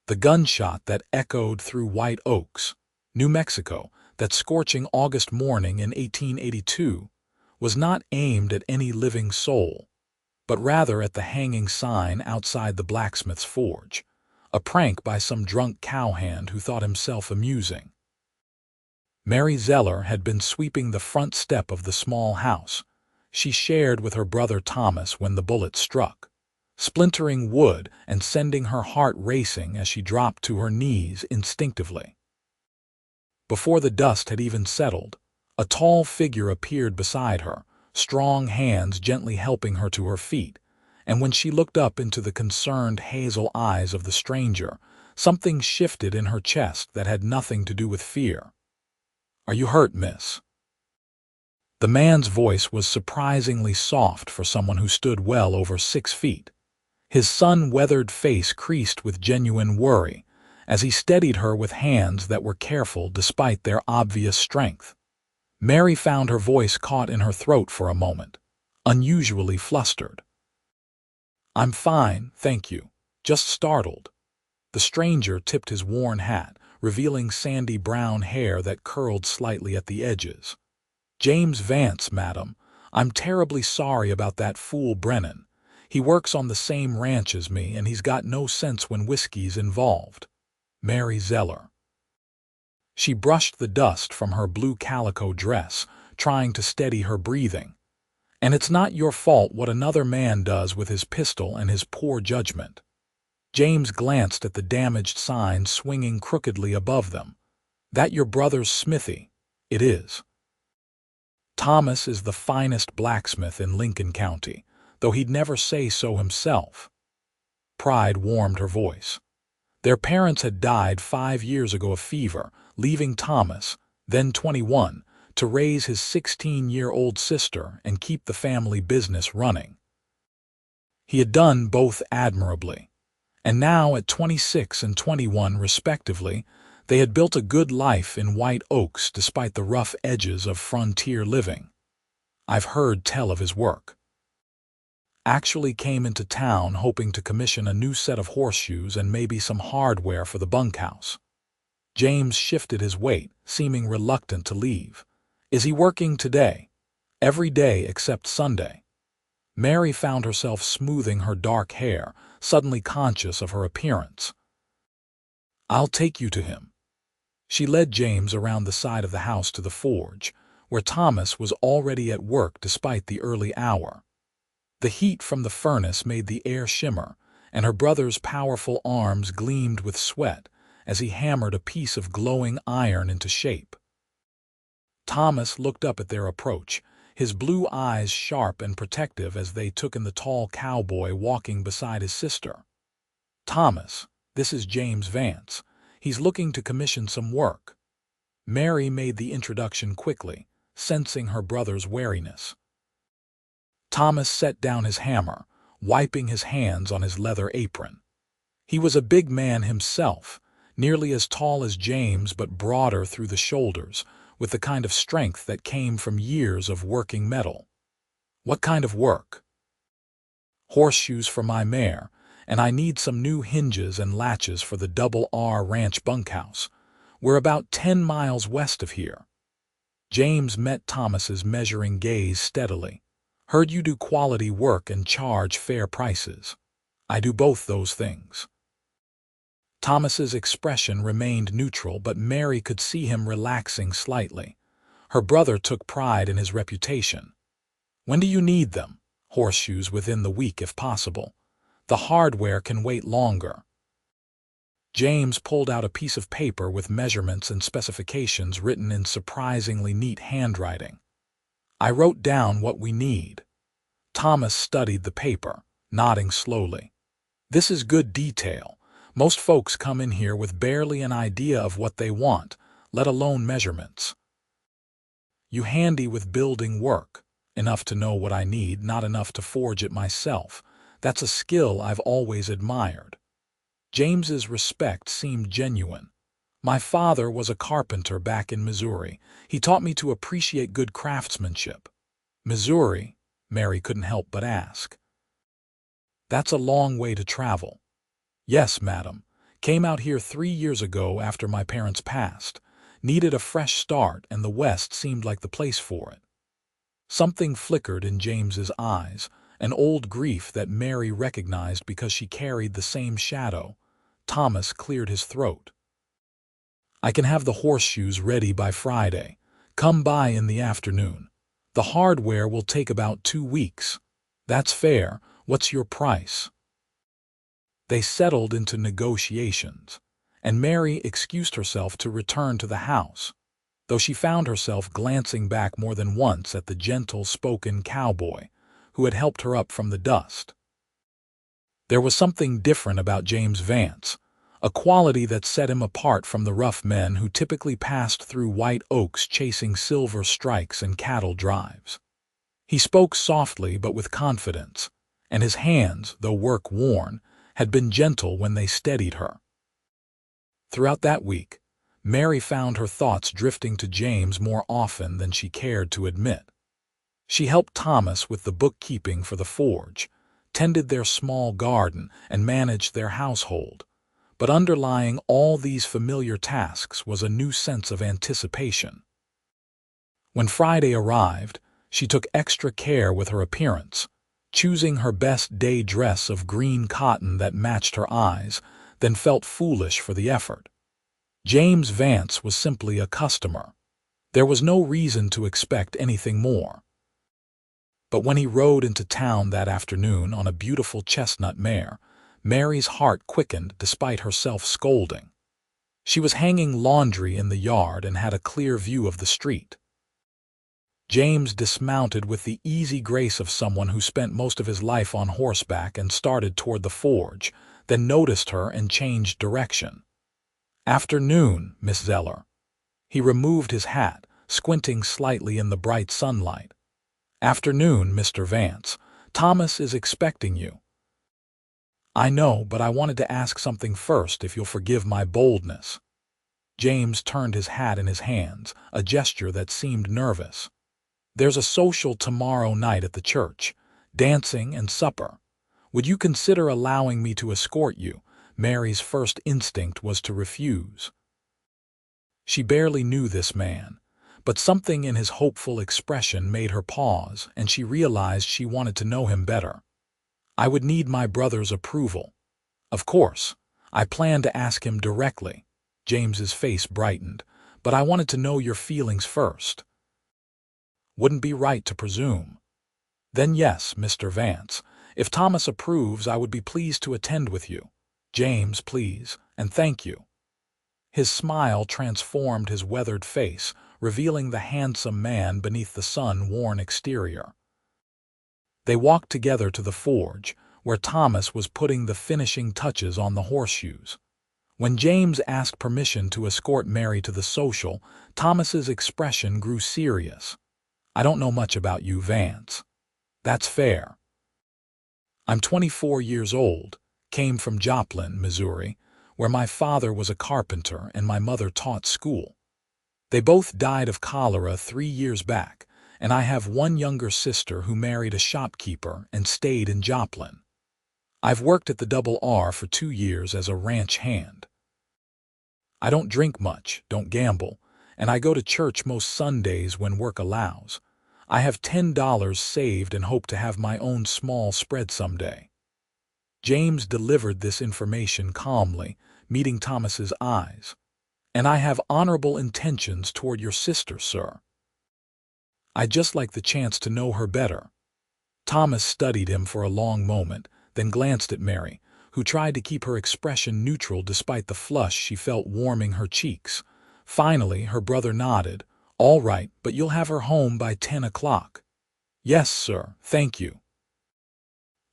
The gunshot that echoed through White Oaks, New Mexico, that scorching August morning in 1882, was not aimed at any living soul, but rather at the hanging sign outside the blacksmith's forge, a prank by some drunk cowhand who thought himself amusing. Mary Zeller had been sweeping the front step of the small house she shared with her brother Thomas when the bullet struck, splintering wood and sending her heart racing as she dropped to her knees instinctively. Before the dust had even settled, a tall figure appeared beside her, strong hands gently helping her to her feet, and when she looked up into the concerned hazel eyes of the stranger, something shifted in her chest that had nothing to do with fear. "Are you hurt, miss?" The man's voice was surprisingly soft for someone who stood well over 6 feet. His sun-weathered face creased with genuine worry as he steadied her with hands that were careful despite their obvious strength. Mary found her voice caught in her throat for a moment, unusually flustered. "I'm fine, thank you. Just startled." The stranger tipped his worn hat, revealing sandy brown hair that curled slightly at the edges. "James Vance, madam. I'm terribly sorry about that fool Brennan. He works on the same ranch as me, and he's got no sense when whiskey's involved." Mary Zeller. She brushed the dust from her blue calico dress, trying to steady her breathing. "And it's not your fault what another man does with his pistol and his poor judgment." James glanced at the damaged sign swinging crookedly above them. "That your brother's smithy?" "It is. Thomas is the finest blacksmith in Lincoln County, though he'd never say so himself." Pride warmed her voice. Their parents had died 5 years ago of fever, leaving Thomas, then 21, to raise his 16-year-old sister and keep the family business running. He had done both admirably, and now at 26 and 21 respectively, they had built a good life in White Oaks despite the rough edges of frontier living. "I've heard tell of his work." Actually came into town hoping to commission a new set of horseshoes and maybe some hardware for the bunkhouse. James shifted his weight, seeming reluctant to leave. "Is he working today?" "Every day except Sunday." Mary found herself smoothing her dark hair, suddenly conscious of her appearance. "I'll take you to him." She led James around the side of the house to the forge, where Thomas was already at work despite the early hour. The heat from the furnace made the air shimmer, and her brother's powerful arms gleamed with sweat as he hammered a piece of glowing iron into shape. Thomas looked up at their approach, his blue eyes sharp and protective as they took in the tall cowboy walking beside his sister. "Thomas, this is James Vance. He's looking to commission some work." Mary made the introduction quickly, sensing her brother's wariness. Thomas set down his hammer, wiping his hands on his leather apron. He was a big man himself, nearly as tall as James but broader through the shoulders, with the kind of strength that came from years of working metal. "What kind of work?" "Horseshoes for my mare, and I need some new hinges and latches for the Double R Ranch bunkhouse. We're about 10 miles west of here." James met Thomas's measuring gaze steadily. "Heard you do quality work and charge fair prices." "I do both those things." Thomas's expression remained neutral, but Mary could see him relaxing slightly. Her brother took pride in his reputation. "When do you need them?" "Horseshoes within the week if possible. The hardware can wait longer." James pulled out a piece of paper with measurements and specifications written in surprisingly neat handwriting. "I wrote down what we need." Thomas studied the paper, nodding slowly. "This is good detail. Most folks come in here with barely an idea of what they want, let alone measurements. You handy with building work. Enough to know what I need, not enough to forge it myself. That's a skill I've always admired." James's respect seemed genuine. "My father was a carpenter back in Missouri. He taught me to appreciate good craftsmanship." "Missouri?" Mary couldn't help but ask. "That's a long way to travel." "Yes, madam. Came out here 3 years ago after my parents passed. Needed a fresh start, and the West seemed like the place for it. Something flickered in James's eyes, an old grief that Mary recognized because she carried the same shadow. Thomas cleared his throat. I can have the horseshoes ready by Friday. Come by in the afternoon. The hardware will take about 2 weeks. That's fair. What's your price? They settled into negotiations, and Mary excused herself to return to the house, though she found herself glancing back more than once at the gentle-spoken cowboy who had helped her up from the dust. There was something different about James Vance, a quality that set him apart from the rough men who typically passed through white oaks chasing silver strikes and cattle drives. He spoke softly but with confidence, and his hands, though work-worn, had been gentle when they steadied her. Throughout that week, Mary found her thoughts drifting to James more often than she cared to admit. She helped Thomas with the bookkeeping for the forge, tended their small garden, and managed their household. But underlying all these familiar tasks was a new sense of anticipation. When Friday arrived, she took extra care with her appearance, choosing her best day dress of green cotton that matched her eyes, then felt foolish for the effort. James Vance was simply a customer. There was no reason to expect anything more. But when he rode into town that afternoon on a beautiful chestnut mare, Mary's heart quickened despite herself scolding. She was hanging laundry in the yard and had a clear view of the street. James dismounted with the easy grace of someone who spent most of his life on horseback and started toward the forge, then noticed her and changed direction. "Afternoon, Miss Zeller." He removed his hat, squinting slightly in the bright sunlight. "Afternoon, Mr. Vance. Thomas is expecting you." "I know, but I wanted to ask something first, if you'll forgive my boldness." James turned his hat in his hands, a gesture that seemed nervous. "There's a social tomorrow night at the church, dancing and supper. Would you consider allowing me to escort you?" Mary's first instinct was to refuse. She barely knew this man, but something in his hopeful expression made her pause, and she realized she wanted to know him better. "I would need my brother's approval." "Of course. I plan to ask him directly." James's face brightened. "But I wanted to know your feelings first." "Wouldn't be right to presume." "Then yes, Mr. Vance. If Thomas approves, I would be pleased to attend with you." "James, please, and thank you." His smile transformed his weathered face, revealing the handsome man beneath the sun-worn exterior. They walked together to the forge, where Thomas was putting the finishing touches on the horseshoes. When James asked permission to escort Mary to the social, Thomas's expression grew serious. "I don't know much about you, Vance." "That's fair. I'm 24 years old, came from Joplin, Missouri, where my father was a carpenter and my mother taught school. They both died of cholera 3 years back, and I have one younger sister who married a shopkeeper and stayed in Joplin. I've worked at the Double R for 2 years as a ranch hand. I don't drink much, don't gamble, and I go to church most Sundays when work allows. I have $10 saved and hope to have my own small spread someday." James delivered this information calmly, meeting Thomas's eyes. "And I have honorable intentions toward your sister, sir. I'd just like the chance to know her better." Thomas studied him for a long moment, then glanced at Mary, who tried to keep her expression neutral despite the flush she felt warming her cheeks. Finally, her brother nodded. "All right, but you'll have her home by 10 o'clock. "Yes, sir, thank you."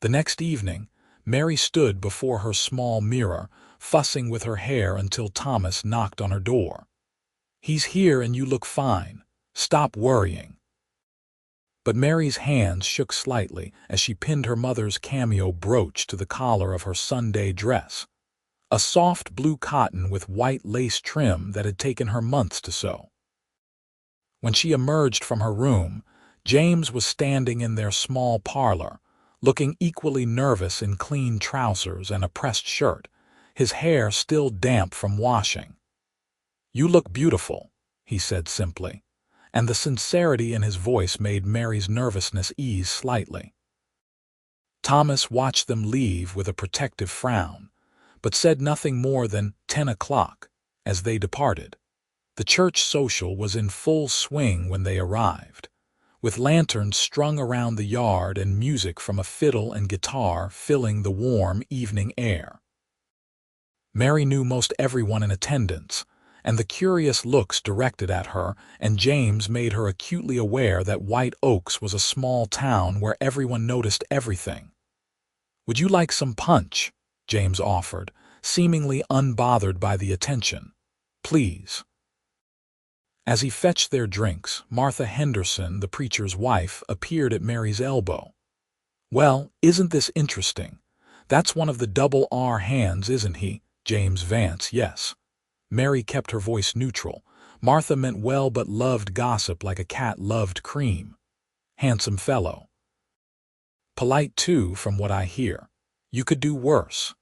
The next evening, Mary stood before her small mirror, fussing with her hair until Thomas knocked on her door. "He's here and you look fine. Stop worrying." But Mary's hands shook slightly as she pinned her mother's cameo brooch to the collar of her Sunday dress, a soft blue cotton with white lace trim that had taken her months to sew. When she emerged from her room, James was standing in their small parlor, looking equally nervous in clean trousers and a pressed shirt, his hair still damp from washing. "You look beautiful," he said simply, and the sincerity in his voice made Mary's nervousness ease slightly. Thomas watched them leave with a protective frown, but said nothing more than 10 o'clock as they departed. The church social was in full swing when they arrived, with lanterns strung around the yard and music from a fiddle and guitar filling the warm evening air. Mary knew most everyone in attendance, and the curious looks directed at her and James made her acutely aware that White Oaks was a small town where everyone noticed everything. "Would you like some punch?" James offered, seemingly unbothered by the attention. "Please." As he fetched their drinks, Martha Henderson, the preacher's wife, appeared at Mary's elbow. "Well, isn't this interesting? That's one of the double R hands, isn't he? James Vance, yes." Mary kept her voice neutral. Martha meant well but loved gossip like a cat loved cream. "Handsome fellow. Polite too, from what I hear. You could do worse."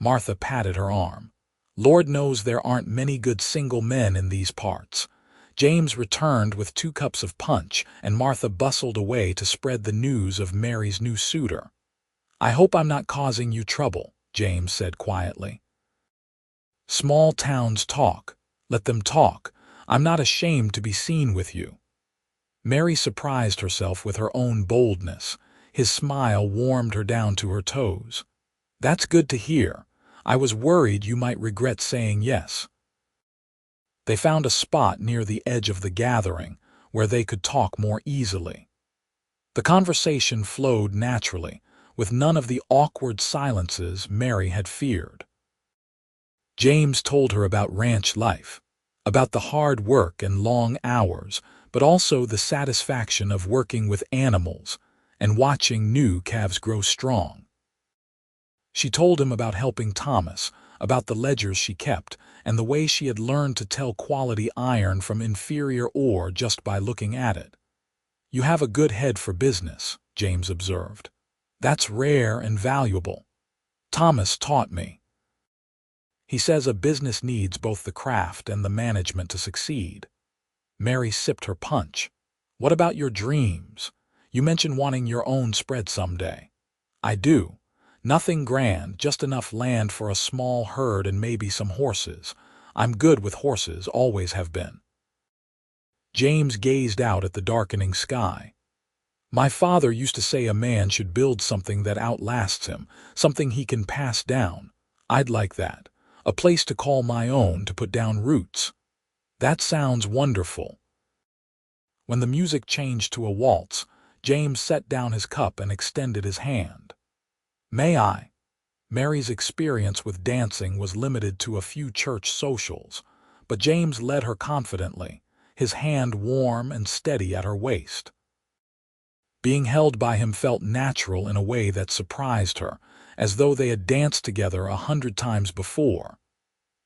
Martha patted her arm. "Lord knows there aren't many good single men in these parts." James returned with 2 cups of punch, and Martha bustled away to spread the news of Mary's new suitor. "I hope I'm not causing you trouble," James said quietly. "Small towns talk. Let them talk. I'm not ashamed to be seen with you." Mary surprised herself with her own boldness. His smile warmed her down to her toes. "That's good to hear. I was worried you might regret saying yes." They found a spot near the edge of the gathering where they could talk more easily. The conversation flowed naturally, with none of the awkward silences Mary had feared. James told her about ranch life, about the hard work and long hours, but also the satisfaction of working with animals and watching new calves grow strong. She told him about helping Thomas, about the ledgers she kept, and the way she had learned to tell quality iron from inferior ore just by looking at it. "You have a good head for business," James observed. "That's rare and valuable. Thomas taught me. He says a business needs both the craft and the management to succeed." Mary sipped her punch. "What about your dreams? You mentioned wanting your own spread someday." "I do. Nothing grand, just enough land for a small herd and maybe some horses. I'm good with horses, always have been." James gazed out at the darkening sky. "My father used to say a man should build something that outlasts him, something he can pass down. I'd like that. A place to call my own, to put down roots." "That sounds wonderful." When the music changed to a waltz, James set down his cup and extended his hand. "May I?" Mary's experience with dancing was limited to a few church socials, but James led her confidently, his hand warm and steady at her waist. Being held by him felt natural in a way that surprised her, as though they had danced together 100 times before.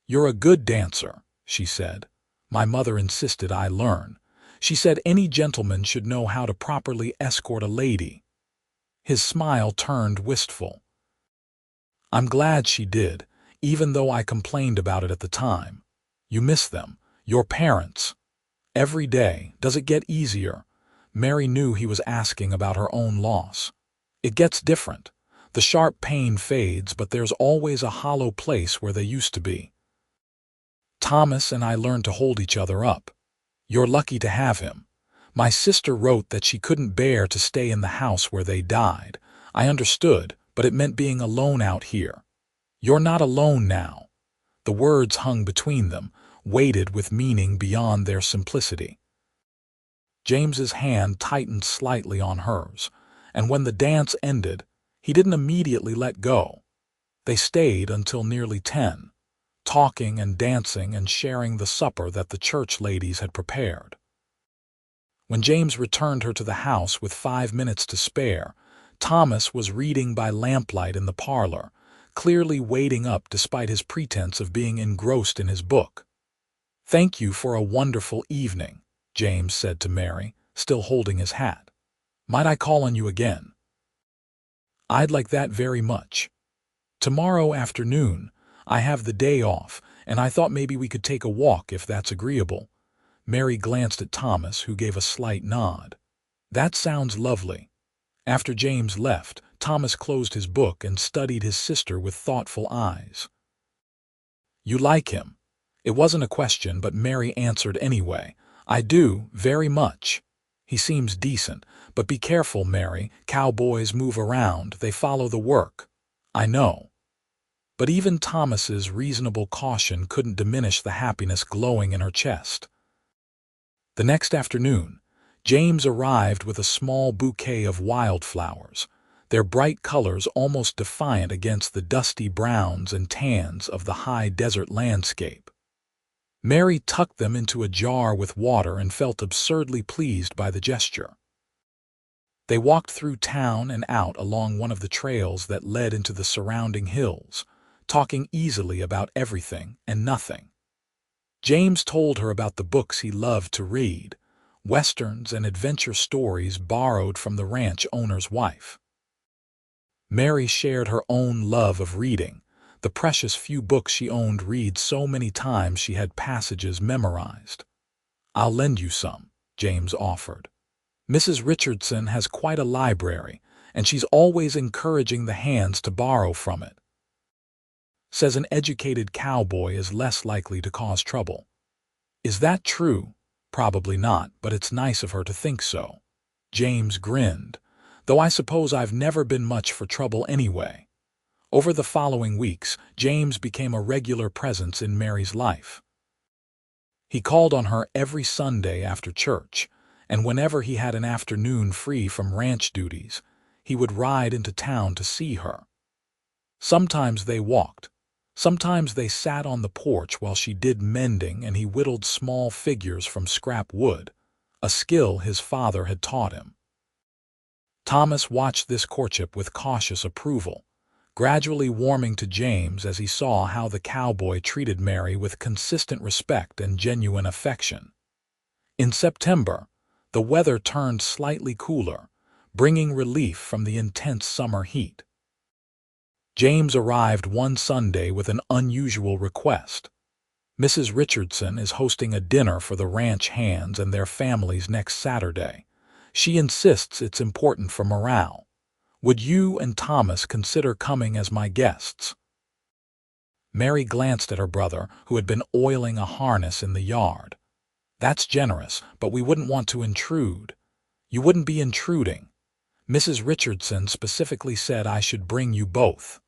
"You're a good dancer," she said. "My mother insisted I learn. She said any gentleman should know how to properly escort a lady." His smile turned wistful. "I'm glad she did, even though I complained about it at the time. You miss them, your parents. Every day. Does it get easier?" Mary knew he was asking about her own loss. "It gets different. The sharp pain fades, but there's always a hollow place where they used to be. Thomas and I learned to hold each other up. You're lucky to have him. My sister wrote that she couldn't bear to stay in the house where they died. I understood, but it meant being alone out here. You're not alone now." The words hung between them, weighted with meaning beyond their simplicity. James's hand tightened slightly on hers, and when the dance ended, he didn't immediately let go. They stayed until nearly 10, talking and dancing and sharing the supper that the church ladies had prepared. When James returned her to the house with 5 minutes to spare, Thomas was reading by lamplight in the parlor, clearly waiting up despite his pretense of being engrossed in his book. "Thank you for a wonderful evening," James said to Mary, still holding his hat. "Might I call on you again?" "I'd like that very much. Tomorrow afternoon. I have the day off, and I thought maybe we could take a walk if that's agreeable." Mary glanced at Thomas, who gave a slight nod. "That sounds lovely." After James left, Thomas closed his book and studied his sister with thoughtful eyes. "You like him?" It wasn't a question, but Mary answered anyway. "I do, very much. He seems decent, but be careful, Mary. Cowboys move around, they follow the work." "I know." But even Thomas's reasonable caution couldn't diminish the happiness glowing in her chest. The next afternoon, James arrived with a small bouquet of wildflowers, their bright colors almost defiant against the dusty browns and tans of the high desert landscape. Mary tucked them into a jar with water and felt absurdly pleased by the gesture. They walked through town and out along one of the trails that led into the surrounding hills, talking easily about everything and nothing. James told her about the books he loved to read, westerns and adventure stories borrowed from the ranch owner's wife. Mary shared her own love of reading, the precious few books she owned read so many times she had passages memorized. "I'll lend you some," James offered. "Mrs. Richardson has quite a library, and she's always encouraging the hands to borrow from it. Says an educated cowboy is less likely to cause trouble." "Is that true?" "Probably not, but it's nice of her to think so." James grinned. "Though I suppose I've never been much for trouble anyway." Over the following weeks, James became a regular presence in Mary's life. He called on her every Sunday after church, and whenever he had an afternoon free from ranch duties, he would ride into town to see her. Sometimes they walked. Sometimes they sat on the porch while she did mending and he whittled small figures from scrap wood, a skill his father had taught him. Thomas watched this courtship with cautious approval, gradually warming to James as he saw how the cowboy treated Mary with consistent respect and genuine affection. In September, the weather turned slightly cooler, bringing relief from the intense summer heat. James arrived one Sunday with an unusual request. "Mrs. Richardson is hosting a dinner for the ranch hands and their families next Saturday. She insists it's important for morale. Would you and Thomas consider coming as my guests?" Mary glanced at her brother, who had been oiling a harness in the yard. "That's generous, but we wouldn't want to intrude." "You wouldn't be intruding. Mrs. Richardson specifically said I should bring you both.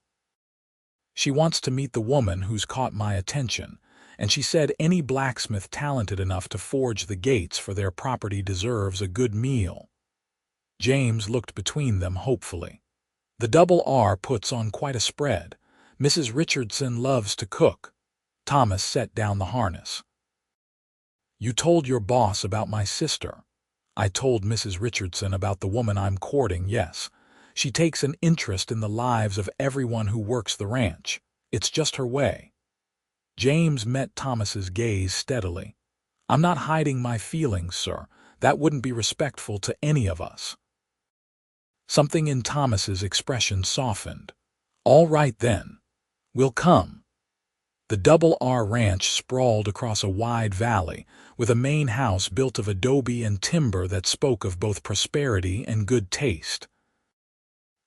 She wants to meet the woman who's caught my attention, and she said any blacksmith talented enough to forge the gates for their property deserves a good meal." James looked between them hopefully. "The double R puts on quite a spread. Mrs. Richardson loves to cook." Thomas set down the harness. "You told your boss about my sister." "I told Mrs. Richardson about the woman I'm courting, yes. She takes an interest in the lives of everyone who works the ranch. It's just her way." James met Thomas's gaze steadily. "I'm not hiding my feelings, sir. That wouldn't be respectful to any of us." Something in Thomas's expression softened. "All right then. We'll come." The Double R Ranch sprawled across a wide valley, with a main house built of adobe and timber that spoke of both prosperity and good taste.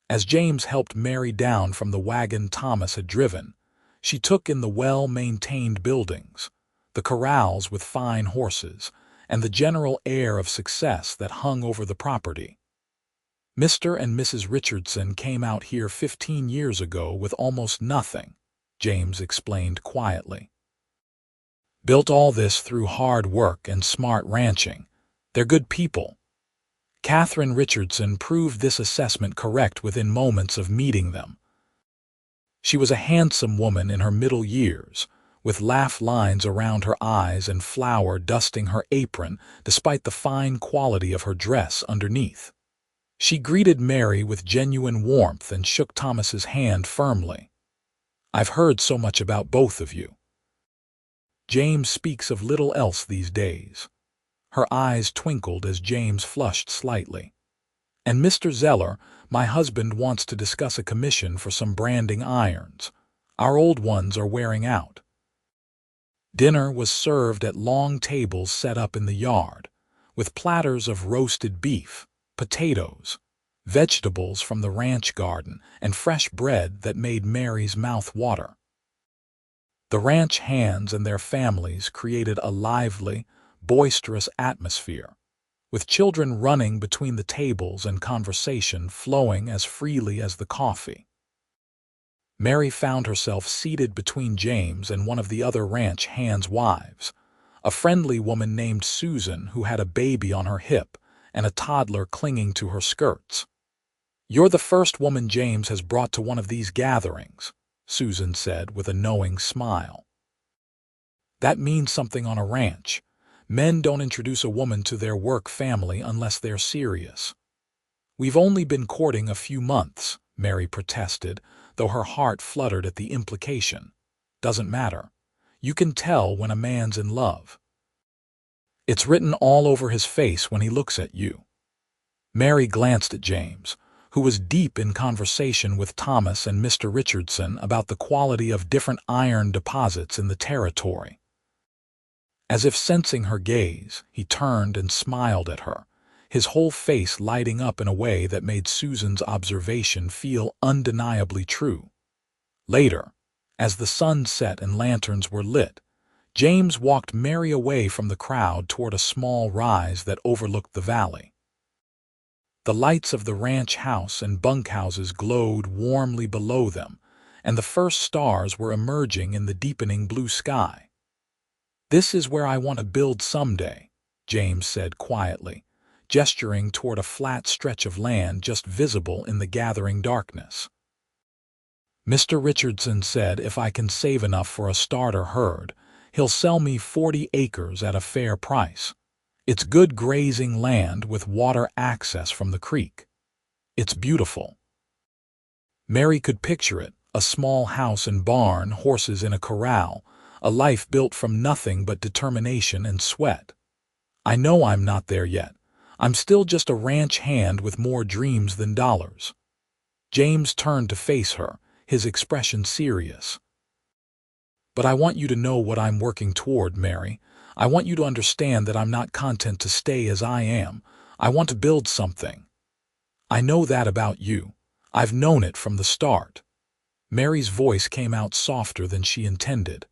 As James helped Mary down from the wagon Thomas had driven, she took in the well-maintained buildings, the corrals with fine horses, and the general air of success that hung over the property. "Mr. and Mrs. Richardson came out here 15 years ago with almost nothing," James explained quietly. "Built all this through hard work and smart ranching. They're good people." Catherine Richardson proved this assessment correct within moments of meeting them. She was a handsome woman in her middle years, with laugh lines around her eyes and flour dusting her apron despite the fine quality of her dress underneath. She greeted Mary with genuine warmth and shook Thomas's hand firmly. "I've heard so much about both of you. James speaks of little else these days." Her eyes twinkled as James flushed slightly. "And Mr. Zeller, my husband, wants to discuss a commission for some branding irons. Our old ones are wearing out." Dinner was served at long tables set up in the yard, with platters of roasted beef, potatoes, vegetables from the ranch garden, and fresh bread that made Mary's mouth water. The ranch hands and their families created a lively, boisterous atmosphere, with children running between the tables and conversation flowing as freely as the coffee. Mary found herself seated between James and one of the other ranch hands' wives, a friendly woman named Susan who had a baby on her hip and a toddler clinging to her skirts. "You're the first woman James has brought to one of these gatherings," Susan said with a knowing smile. "That means something on a ranch. Men don't introduce a woman to their work family unless they're serious." "We've only been courting a few months," Mary protested, though her heart fluttered at the implication. "Doesn't matter. You can tell when a man's in love. It's written all over his face when he looks at you." Mary glanced at James, who was deep in conversation with Thomas and Mr. Richardson about the quality of different iron deposits in the territory. As if sensing her gaze, he turned and smiled at her, his whole face lighting up in a way that made Susan's observation feel undeniably true. Later, as the sun set and lanterns were lit, James walked Mary away from the crowd toward a small rise that overlooked the valley. The lights of the ranch house and bunkhouses glowed warmly below them, and the first stars were emerging in the deepening blue sky. "This is where I want to build someday," James said quietly, gesturing toward a flat stretch of land just visible in the gathering darkness. "Mr. Richardson said if I can save enough for a starter herd, he'll sell me 40 acres at a fair price. It's good grazing land with water access from the creek. It's beautiful." Mary could picture it, a small house and barn, horses in a corral, a life built from nothing but determination and sweat. "I know I'm not there yet. I'm still just a ranch hand with more dreams than dollars." James turned to face her, his expression serious. "But I want you to know what I'm working toward, Mary. I want you to understand that I'm not content to stay as I am. I want to build something. I know that about you. I've known it from the start." Mary's voice came out softer than she intended.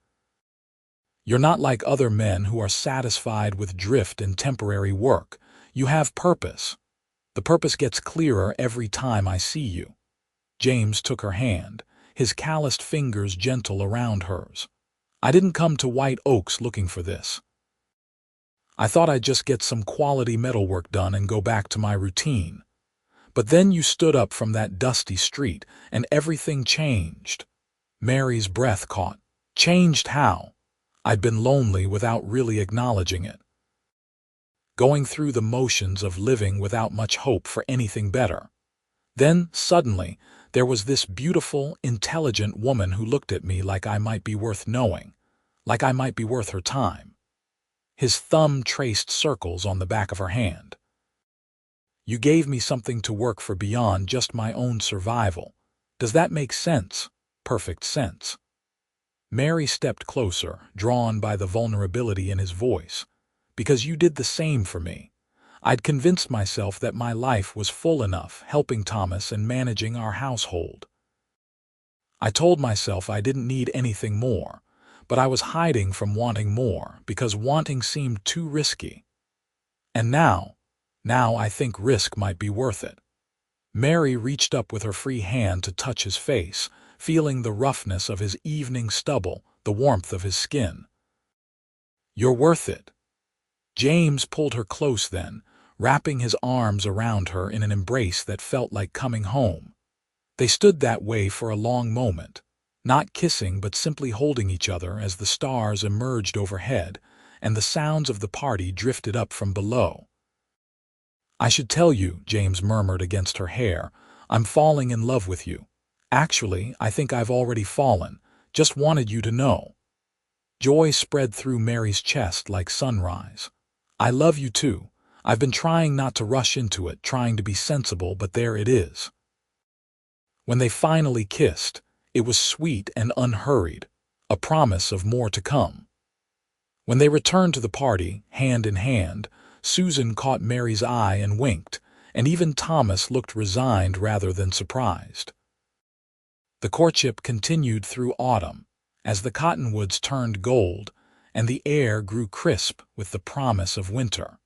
"You're not like other men who are satisfied with drift and temporary work. You have purpose. The purpose gets clearer every time I see you." James took her hand, his calloused fingers gentle around hers. "I didn't come to White Oaks looking for this. I thought I'd just get some quality metalwork done and go back to my routine. But then you stood up from that dusty street, and everything changed." Mary's breath caught. "Changed how?" "I'd been lonely without really acknowledging it. Going through the motions of living without much hope for anything better. Then, suddenly, there was this beautiful, intelligent woman who looked at me like I might be worth knowing, like I might be worth her time." His thumb traced circles on the back of her hand. "You gave me something to work for beyond just my own survival. Does that make sense?" "Perfect sense." Mary stepped closer, drawn by the vulnerability in his voice. "Because you did the same for me. I'd convinced myself that my life was full enough, helping Thomas and managing our household. I told myself I didn't need anything more, but I was hiding from wanting more because wanting seemed too risky. And now I think risk might be worth it." Mary reached up with her free hand to touch his face, feeling the roughness of his evening stubble, the warmth of his skin. "You're worth it." James pulled her close then, wrapping his arms around her in an embrace that felt like coming home. They stood that way for a long moment, not kissing but simply holding each other as the stars emerged overhead and the sounds of the party drifted up from below. "I should tell you," James murmured against her hair, "I'm falling in love with you. Actually, I think I've already fallen. Just wanted you to know." Joy spread through Mary's chest like sunrise. "I love you too. I've been trying not to rush into it, trying to be sensible, but there it is." When they finally kissed, It was sweet and unhurried, a promise of more to come. When they returned to the party, hand in hand, Susan caught Mary's eye and winked, and even Thomas looked resigned rather than surprised. The courtship continued through autumn, as the cottonwoods turned gold and the air grew crisp with the promise of winter.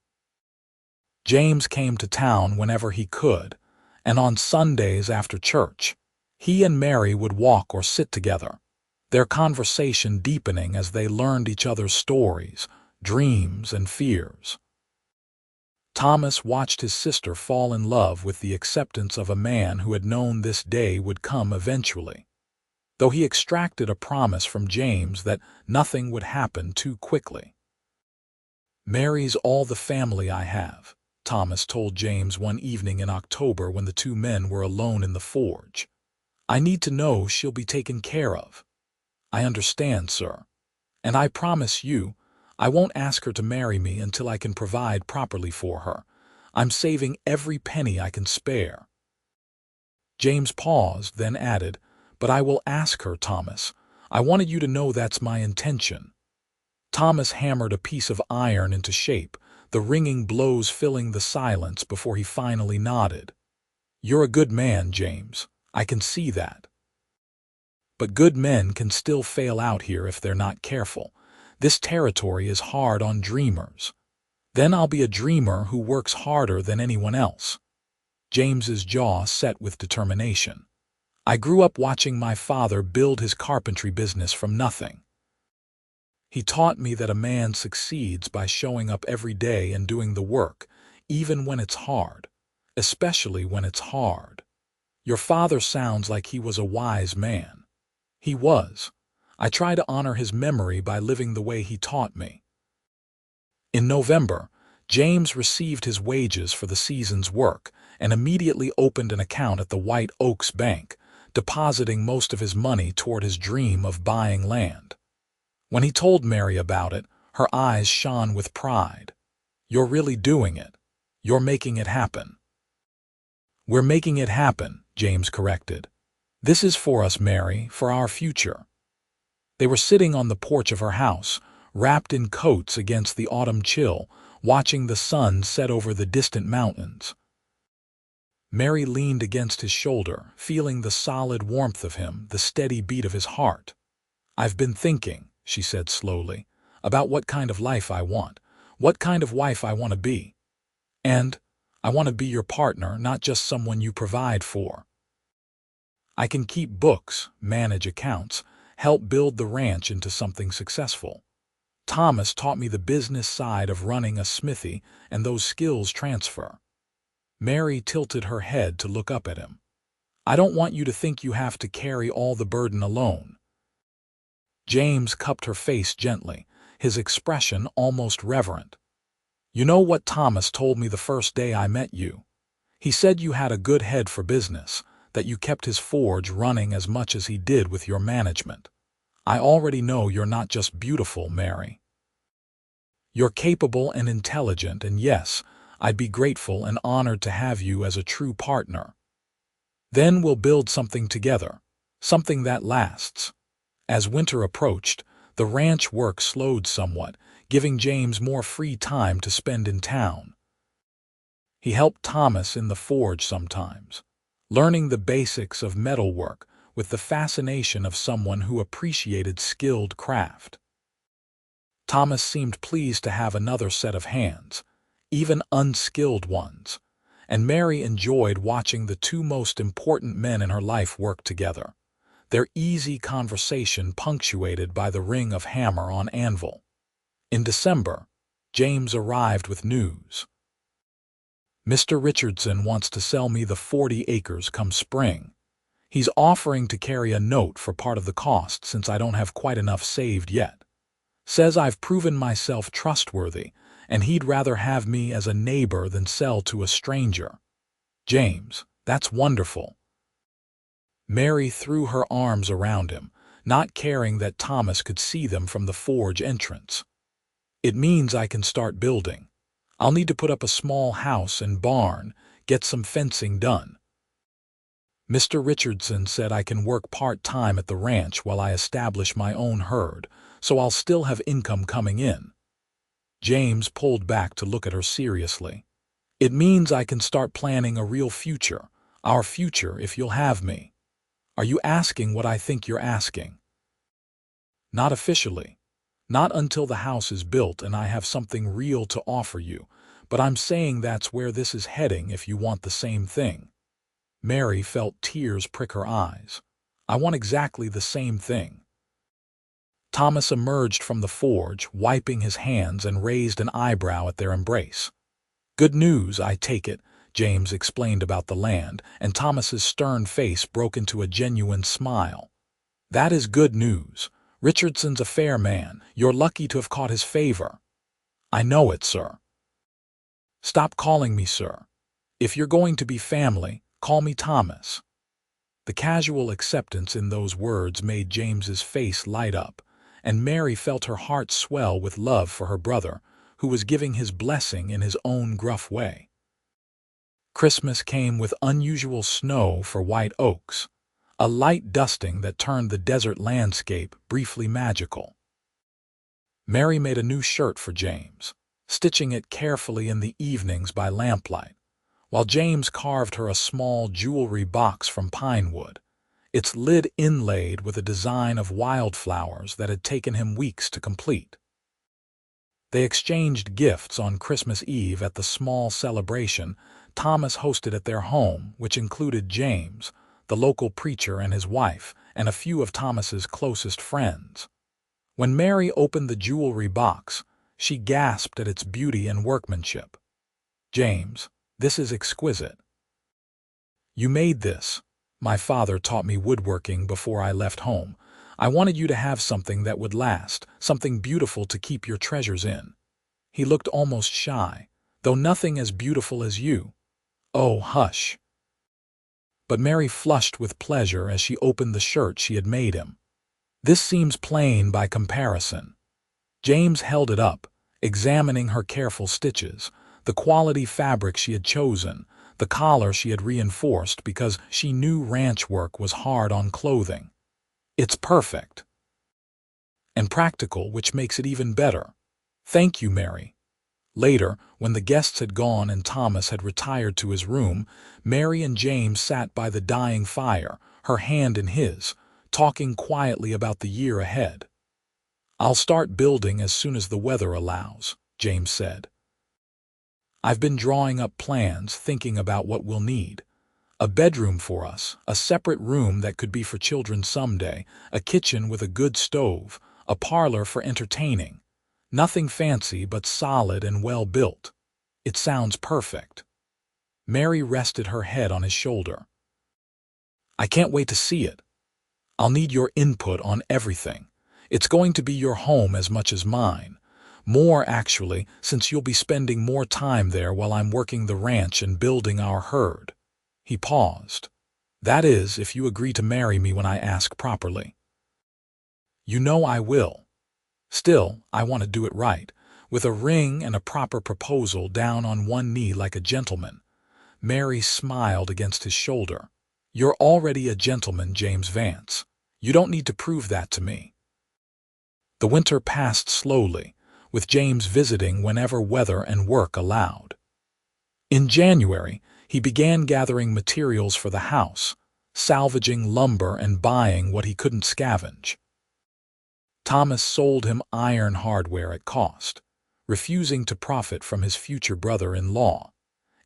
James came to town whenever he could, and on Sundays after church, he and Mary would walk or sit together, their conversation deepening as they learned each other's stories, dreams, and fears. Thomas watched his sister fall in love with the acceptance of a man who had known this day would come eventually, though he extracted a promise from James that nothing would happen too quickly. "Mary's all the family I have," Thomas told James one evening in October when the two men were alone in the forge. "I need to know she'll be taken care of." "I understand, sir. And I promise you, I won't ask her to marry me until I can provide properly for her. I'm saving every penny I can spare." James paused, then added, "But I will ask her, Thomas. I wanted you to know that's my intention." Thomas hammered a piece of iron into shape, the ringing blows filling the silence before he finally nodded. "You're a good man, James. I can see that. But good men can still fail out here if they're not careful. This territory is hard on dreamers. Then I'll be a dreamer who works harder than anyone else." James's jaw set with determination. "I grew up watching my father build his carpentry business from nothing. He taught me that a man succeeds by showing up every day and doing the work, even when it's hard, especially when it's hard. Your father sounds like he was a wise man." "He was. I try to honor his memory by living the way he taught me." In November, James received his wages for the season's work and immediately opened an account at the White Oaks Bank, depositing most of his money toward his dream of buying land. When he told Mary about it, her eyes shone with pride. "You're really doing it. You're making it happen." "We're making it happen," James corrected. "This is for us, Mary, for our future." They were sitting on the porch of her house, wrapped in coats against the autumn chill, watching the sun set over the distant mountains. Mary leaned against his shoulder, feeling the solid warmth of him, the steady beat of his heart. "I've been thinking," she said slowly, "about what kind of life I want, what kind of wife I want to be. And I want to be your partner, not just someone you provide for. I can keep books, manage accounts, help build the ranch into something successful. Thomas taught me the business side of running a smithy, and those skills transfer." Mary tilted her head to look up at him. "I don't want you to think you have to carry all the burden alone." James cupped her face gently, his expression almost reverent. "You know what Thomas told me the first day I met you? He said you had a good head for business, that you kept his forge running as much as he did with your management. I already know you're not just beautiful, Mary. You're capable and intelligent, and yes, I'd be grateful and honored to have you as a true partner. Then we'll build something together, something that lasts." As winter approached, the ranch work slowed somewhat, giving James more free time to spend in town. He helped Thomas in the forge sometimes, learning the basics of metalwork with the fascination of someone who appreciated skilled craft. Thomas seemed pleased to have another set of hands, even unskilled ones, and Mary enjoyed watching the two most important men in her life work together, their easy conversation punctuated by the ring of hammer on anvil. In December, James arrived with news. "Mr. Richardson wants to sell me the 40 acres come spring. He's offering to carry a note for part of the cost since I don't have quite enough saved yet. Says I've proven myself trustworthy, and he'd rather have me as a neighbor than sell to a stranger." "James, that's wonderful." Mary threw her arms around him, not caring that Thomas could see them from the forge entrance. "It means I can start building. I'll need to put up a small house and barn, get some fencing done." Mr. Richardson said I can work part-time at the ranch while I establish my own herd, so I'll still have income coming in. James pulled back to look at her seriously. It means I can start planning a real future, our future if you'll have me. Are you asking what I think you're asking? Not officially. Not until the house is built and I have something real to offer you, but I'm saying that's where this is heading if you want the same thing. Mary felt tears prick her eyes. I want exactly the same thing. Thomas emerged from the forge, wiping his hands, and raised an eyebrow at their embrace. Good news, I take it, James explained about the land, and Thomas's stern face broke into a genuine smile. That is good news. Richardson's a fair man. You're lucky to have caught his favor. I know it, sir. Stop calling me sir. If you're going to be family, call me Thomas. The casual acceptance in those words made James's face light up, and Mary felt her heart swell with love for her brother, who was giving his blessing in his own gruff way. Christmas came with unusual snow for White Oaks, a light dusting that turned the desert landscape briefly magical. Mary made a new shirt for James, stitching it carefully in the evenings by lamplight, while James carved her a small jewelry box from pine wood, its lid inlaid with a design of wildflowers that had taken him weeks to complete. They exchanged gifts on Christmas Eve at the small celebration Thomas hosted at their home, which included James, the local preacher and his wife, and a few of Thomas's closest friends. When Mary opened the jewelry box, she gasped at its beauty and workmanship. James, this is exquisite. You made this. My father taught me woodworking before I left home. I wanted you to have something that would last, something beautiful to keep your treasures in. He looked almost shy, though nothing as beautiful as you. Oh, hush. But Mary flushed with pleasure as she opened the shirt she had made him. This seems plain by comparison. James held it up, examining her careful stitches, the quality fabric she had chosen, the collar she had reinforced because she knew ranch work was hard on clothing. It's perfect. And practical, which makes it even better. Thank you, Mary. Later, when the guests had gone and Thomas had retired to his room, Mary and James sat by the dying fire, her hand in his, talking quietly about the year ahead. I'll start building as soon as the weather allows, James said. I've been drawing up plans, thinking about what we'll need. A bedroom for us, a separate room that could be for children someday, a kitchen with a good stove, a parlor for entertaining. Nothing fancy but solid and well built. It sounds perfect. Mary rested her head on his shoulder. I can't wait to see it. I'll need your input on everything. It's going to be your home as much as mine. More, actually, since you'll be spending more time there while I'm working the ranch and building our herd. He paused. That is, if you agree to marry me when I ask properly. You know I will. Still, I want to do it right, with a ring and a proper proposal down on one knee like a gentleman. Mary smiled against his shoulder. You're already a gentleman, James Vance. You don't need to prove that to me. The winter passed slowly, with James visiting whenever weather and work allowed. In January, he began gathering materials for the house, salvaging lumber and buying what he couldn't scavenge. Thomas sold him iron hardware at cost, refusing to profit from his future brother-in-law,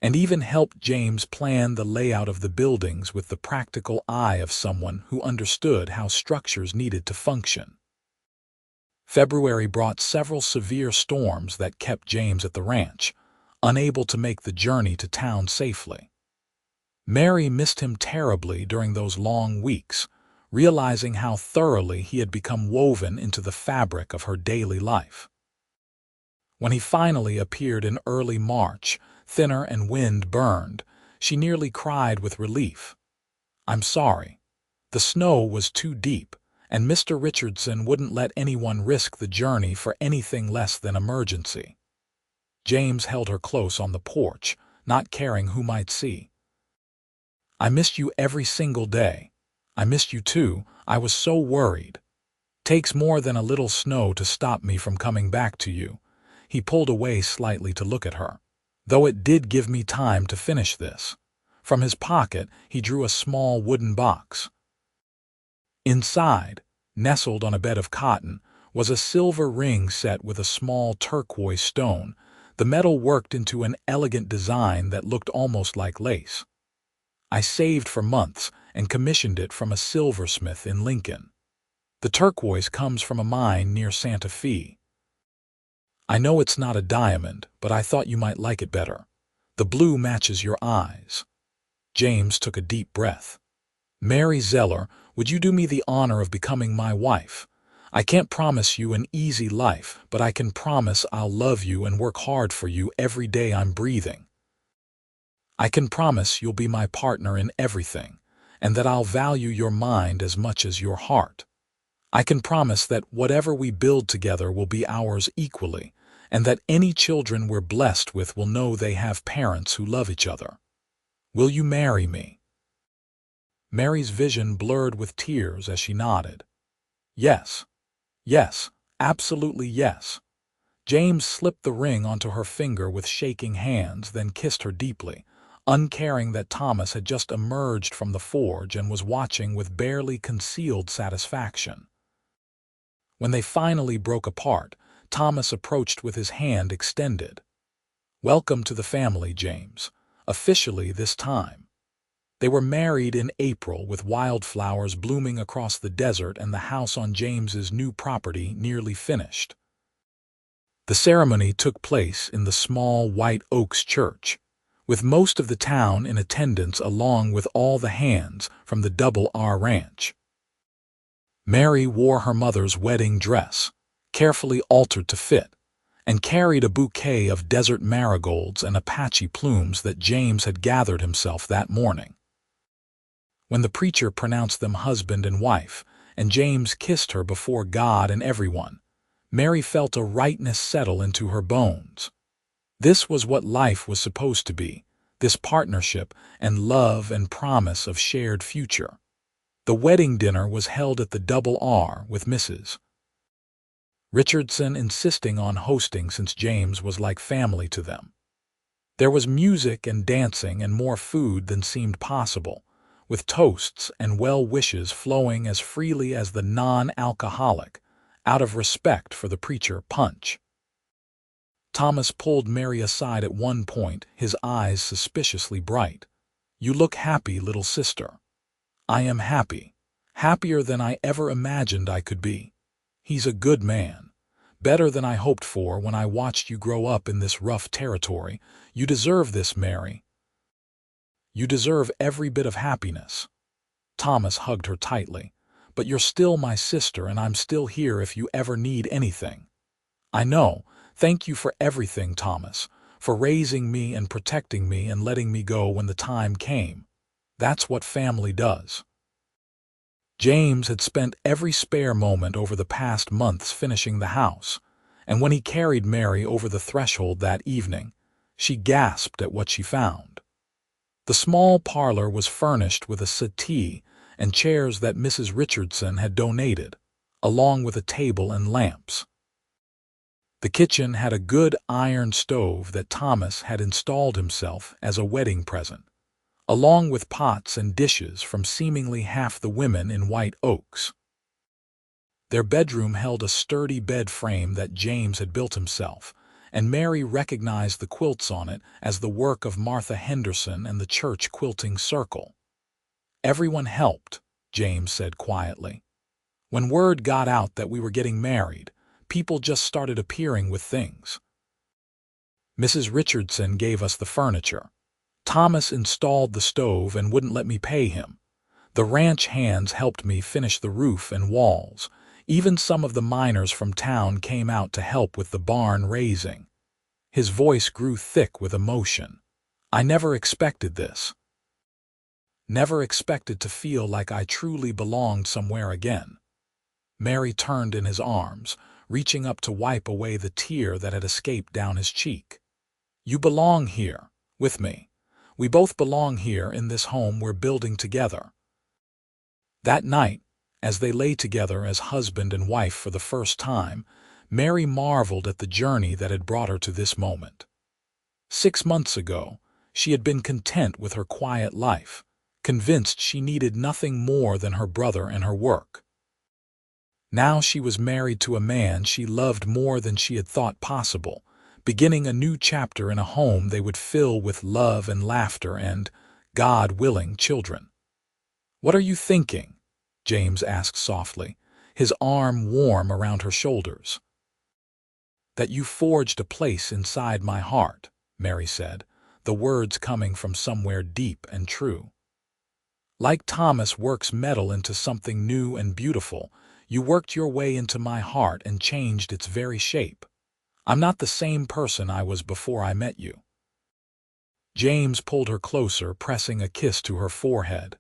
and even helped James plan the layout of the buildings with the practical eye of someone who understood how structures needed to function. February brought several severe storms that kept James at the ranch, unable to make the journey to town safely. Mary missed him terribly during those long weeks, realizing how thoroughly he had become woven into the fabric of her daily life. When he finally appeared in early March, thinner and wind-burned, she nearly cried with relief. I'm sorry. The snow was too deep, and Mr. Richardson wouldn't let anyone risk the journey for anything less than emergency. James held her close on the porch, not caring who might see. I missed you every single day. I missed you too. I was so worried. Takes more than a little snow to stop me from coming back to you." He pulled away slightly to look at her. "Though it did give me time to finish this." From his pocket, he drew a small wooden box. Inside, nestled on a bed of cotton, was a silver ring set with a small turquoise stone, the metal worked into an elegant design that looked almost like lace. "I saved for months and commissioned it from a silversmith in Lincoln. The turquoise comes from a mine near Santa Fe. I know it's not a diamond, but I thought you might like it better. The blue matches your eyes." James took a deep breath. "Mary Zeller, would you do me the honor of becoming my wife? I can't promise you an easy life, but I can promise I'll love you and work hard for you every day I'm breathing. I can promise you'll be my partner in everything, and that I'll value your mind as much as your heart. I can promise that whatever we build together will be ours equally, and that any children we're blessed with will know they have parents who love each other. Will you marry me?" Mary's vision blurred with tears as she nodded. "Yes. Yes, absolutely yes." James slipped the ring onto her finger with shaking hands, then kissed her deeply, uncaring that Thomas had just emerged from the forge and was watching with barely concealed satisfaction. When they finally broke apart, Thomas approached with his hand extended. "Welcome to the family, James. Officially this time." They were married in April with wildflowers blooming across the desert and the house on James's new property nearly finished. The ceremony took place in the small White Oaks church, with most of the town in attendance along with all the hands from the Double R Ranch. Mary wore her mother's wedding dress, carefully altered to fit, and carried a bouquet of desert marigolds and Apache plumes that James had gathered himself that morning. When the preacher pronounced them husband and wife, and James kissed her before God and everyone, Mary felt a rightness settle into her bones. This was what life was supposed to be, this partnership and love and promise of shared future. The wedding dinner was held at the Double R with Mrs. Richardson insisting on hosting since James was like family to them. There was music and dancing and more food than seemed possible, with toasts and well wishes flowing as freely as the non-alcoholic, out of respect for the preacher, punch. Thomas pulled Mary aside at one point, his eyes suspiciously bright. "You look happy, little sister." "I am happy. Happier than I ever imagined I could be. He's a good man. Better than I hoped for when I watched you grow up in this rough territory. You deserve this, Mary. You deserve every bit of happiness." Thomas hugged her tightly. "But you're still my sister, and I'm still here if you ever need anything." "I know. Thank you for everything, Thomas, for raising me and protecting me and letting me go when the time came. That's what family does." James had spent every spare moment over the past months finishing the house, and when he carried Mary over the threshold that evening, she gasped at what she found. The small parlor was furnished with a settee and chairs that Mrs. Richardson had donated, along with a table and lamps. The kitchen had a good iron stove that Thomas had installed himself as a wedding present, along with pots and dishes from seemingly half the women in White Oaks. Their bedroom held a sturdy bed frame that James had built himself, and Mary recognized the quilts on it as the work of Martha Henderson and the church quilting circle. "Everyone helped," James said quietly. "When word got out that we were getting married, people just started appearing with things. Mrs. Richardson gave us the furniture. Thomas installed the stove and wouldn't let me pay him. The ranch hands helped me finish the roof and walls. Even some of the miners from town came out to help with the barn raising." His voice grew thick with emotion. "I never expected this. Never expected to feel like I truly belonged somewhere again." Mary turned in his arms, reaching up to wipe away the tear that had escaped down his cheek. "You belong here, with me. We both belong here in this home we're building together." That night, as they lay together as husband and wife for the first time, Mary marveled at the journey that had brought her to this moment. 6 months ago, she had been content with her quiet life, convinced she needed nothing more than her brother and her work. Now she was married to a man she loved more than she had thought possible, beginning a new chapter in a home they would fill with love and laughter and, God willing, children. "What are you thinking?" James asked softly, his arm warm around her shoulders. "That you forged a place inside my heart," Mary said, the words coming from somewhere deep and true. "Like Thomas works metal into something new and beautiful, you worked your way into my heart and changed its very shape. I'm not the same person I was before I met you." James pulled her closer, pressing a kiss to her forehead.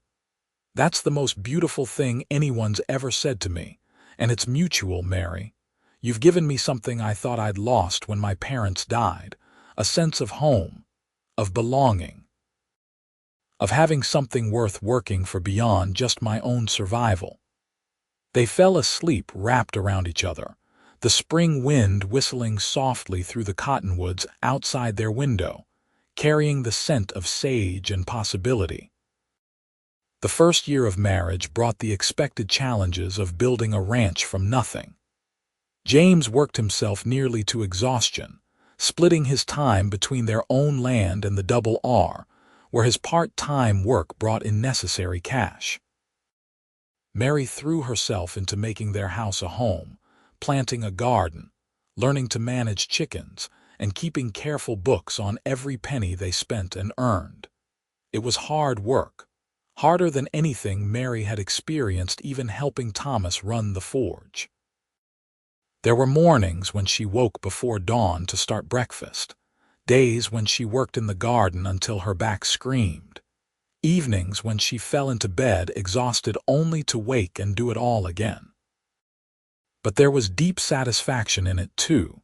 "That's the most beautiful thing anyone's ever said to me, and it's mutual, Mary. You've given me something I thought I'd lost when my parents died, a sense of home, of belonging, of having something worth working for beyond just my own survival." They fell asleep wrapped around each other, the spring wind whistling softly through the cottonwoods outside their window, carrying the scent of sage and possibility. The first year of marriage brought the expected challenges of building a ranch from nothing. James worked himself nearly to exhaustion, splitting his time between their own land and the Double R, where his part-time work brought in necessary cash. Mary threw herself into making their house a home, planting a garden, learning to manage chickens, and keeping careful books on every penny they spent and earned. It was hard work, harder than anything Mary had experienced even helping Thomas run the forge. There were mornings when she woke before dawn to start breakfast, days when she worked in the garden until her back screamed, evenings when she fell into bed exhausted only to wake and do it all again. But there was deep satisfaction in it too,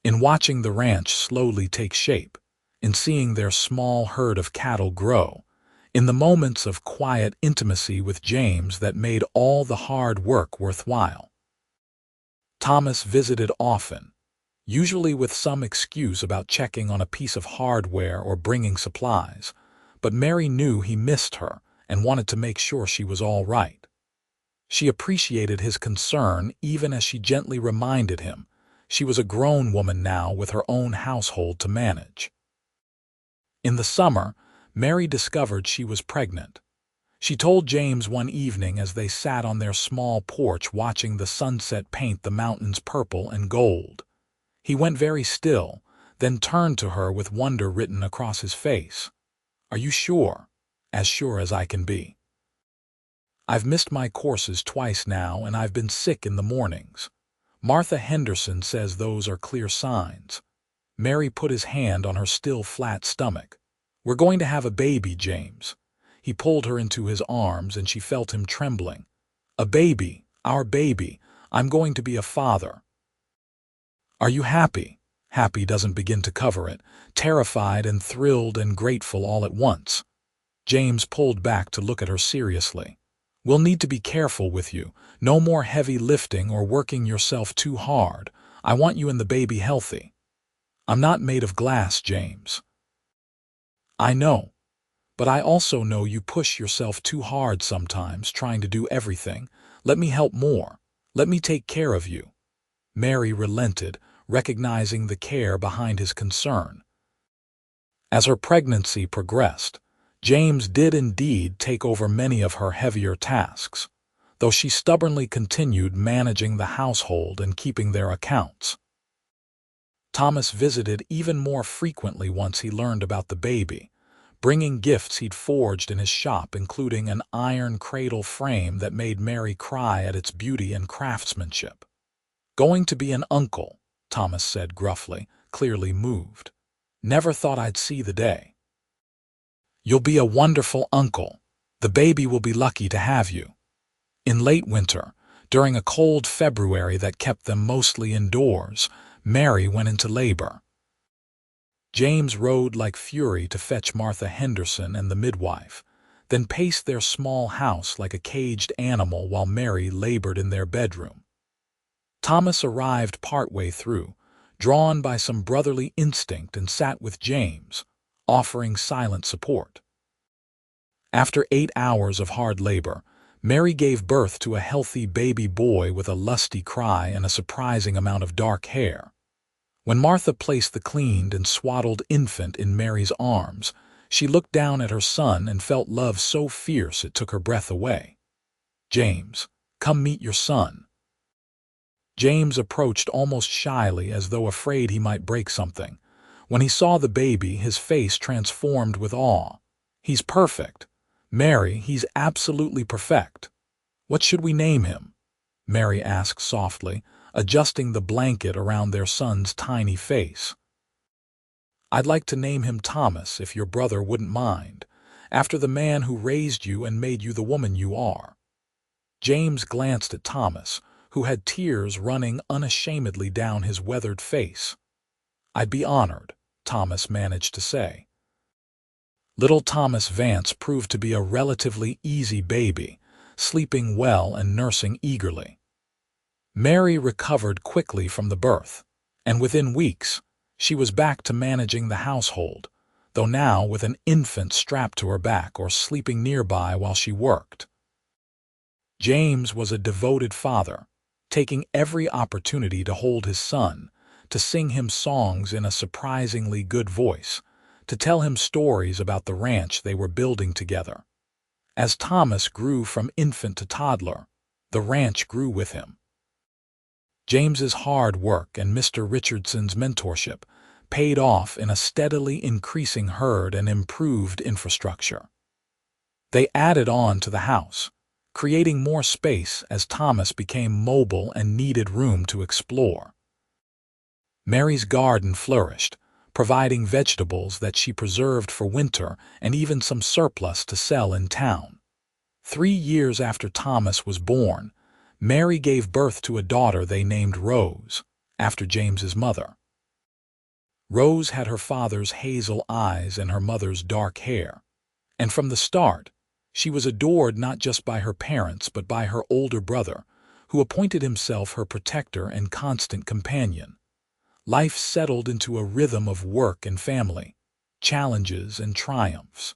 in watching the ranch slowly take shape, in seeing their small herd of cattle grow, in the moments of quiet intimacy with James that made all the hard work worthwhile. Thomas visited often, usually with some excuse about checking on a piece of hardware or bringing supplies, but Mary knew he missed her and wanted to make sure she was all right. She appreciated his concern even as she gently reminded him she was a grown woman now with her own household to manage. In the summer, Mary discovered she was pregnant. She told James one evening as they sat on their small porch watching the sunset paint the mountains purple and gold. He went very still, then turned to her with wonder written across his face. "Are you sure?" "As sure as I can be. I've missed my courses twice now, and I've been sick in the mornings. Martha Henderson says those are clear signs." Mary put his hand on her still flat stomach. "We're going to have a baby, James." He pulled her into his arms and she felt him trembling. "A baby, our baby. I'm going to be a father." "Are you happy?" Happy doesn't begin to cover it. Terrified and thrilled and grateful all at once. James pulled back to look at her seriously. "We'll need to be careful with you. No more heavy lifting or working yourself too hard. I want you and the baby healthy." "I'm not made of glass, James." "I know. But I also know you push yourself too hard sometimes, trying to do everything. Let me help more. Let me take care of you." Mary relented, recognizing the care behind his concern. As her pregnancy progressed, James did indeed take over many of her heavier tasks, though she stubbornly continued managing the household and keeping their accounts. Thomas visited even more frequently once he learned about the baby, bringing gifts he'd forged in his shop, including an iron cradle frame that made Mary cry at its beauty and craftsmanship. "Going to be an uncle," Thomas said gruffly, clearly moved. "Never thought I'd see the day." "You'll be a wonderful uncle. The baby will be lucky to have you." In late winter, during a cold February that kept them mostly indoors, Mary went into labor. James rode like fury to fetch Martha Henderson and the midwife, then paced their small house like a caged animal while Mary labored in their bedroom. Thomas arrived partway through, drawn by some brotherly instinct, and sat with James, offering silent support. After 8 hours of hard labor, Mary gave birth to a healthy baby boy with a lusty cry and a surprising amount of dark hair. When Martha placed the cleaned and swaddled infant in Mary's arms, she looked down at her son and felt love so fierce it took her breath away. "James, come meet your son." James approached almost shyly, as though afraid he might break something. When he saw the baby, his face transformed with awe. "He's perfect. Mary, he's absolutely perfect." "What should we name him?" Mary asked softly, adjusting the blanket around their son's tiny face. "I'd like to name him Thomas, if your brother wouldn't mind, after the man who raised you and made you the woman you are." James glanced at Thomas, who had tears running unashamedly down his weathered face. "I'd be honored," Thomas managed to say. Little Thomas Vance proved to be a relatively easy baby, sleeping well and nursing eagerly. Mary recovered quickly from the birth, and within weeks, she was back to managing the household, though now with an infant strapped to her back or sleeping nearby while she worked. James was a devoted father, taking every opportunity to hold his son, to sing him songs in a surprisingly good voice, to tell him stories about the ranch they were building together. As Thomas grew from infant to toddler, the ranch grew with him. James's hard work and Mr. Richardson's mentorship paid off in a steadily increasing herd and improved infrastructure. They added on to the house, creating more space as Thomas became mobile and needed room to explore. Mary's garden flourished, providing vegetables that she preserved for winter and even some surplus to sell in town. 3 years after Thomas was born, Mary gave birth to a daughter they named Rose, after James's mother. Rose had her father's hazel eyes and her mother's dark hair, and from the start, she was adored not just by her parents but by her older brother, who appointed himself her protector and constant companion. Life settled into a rhythm of work and family, challenges and triumphs.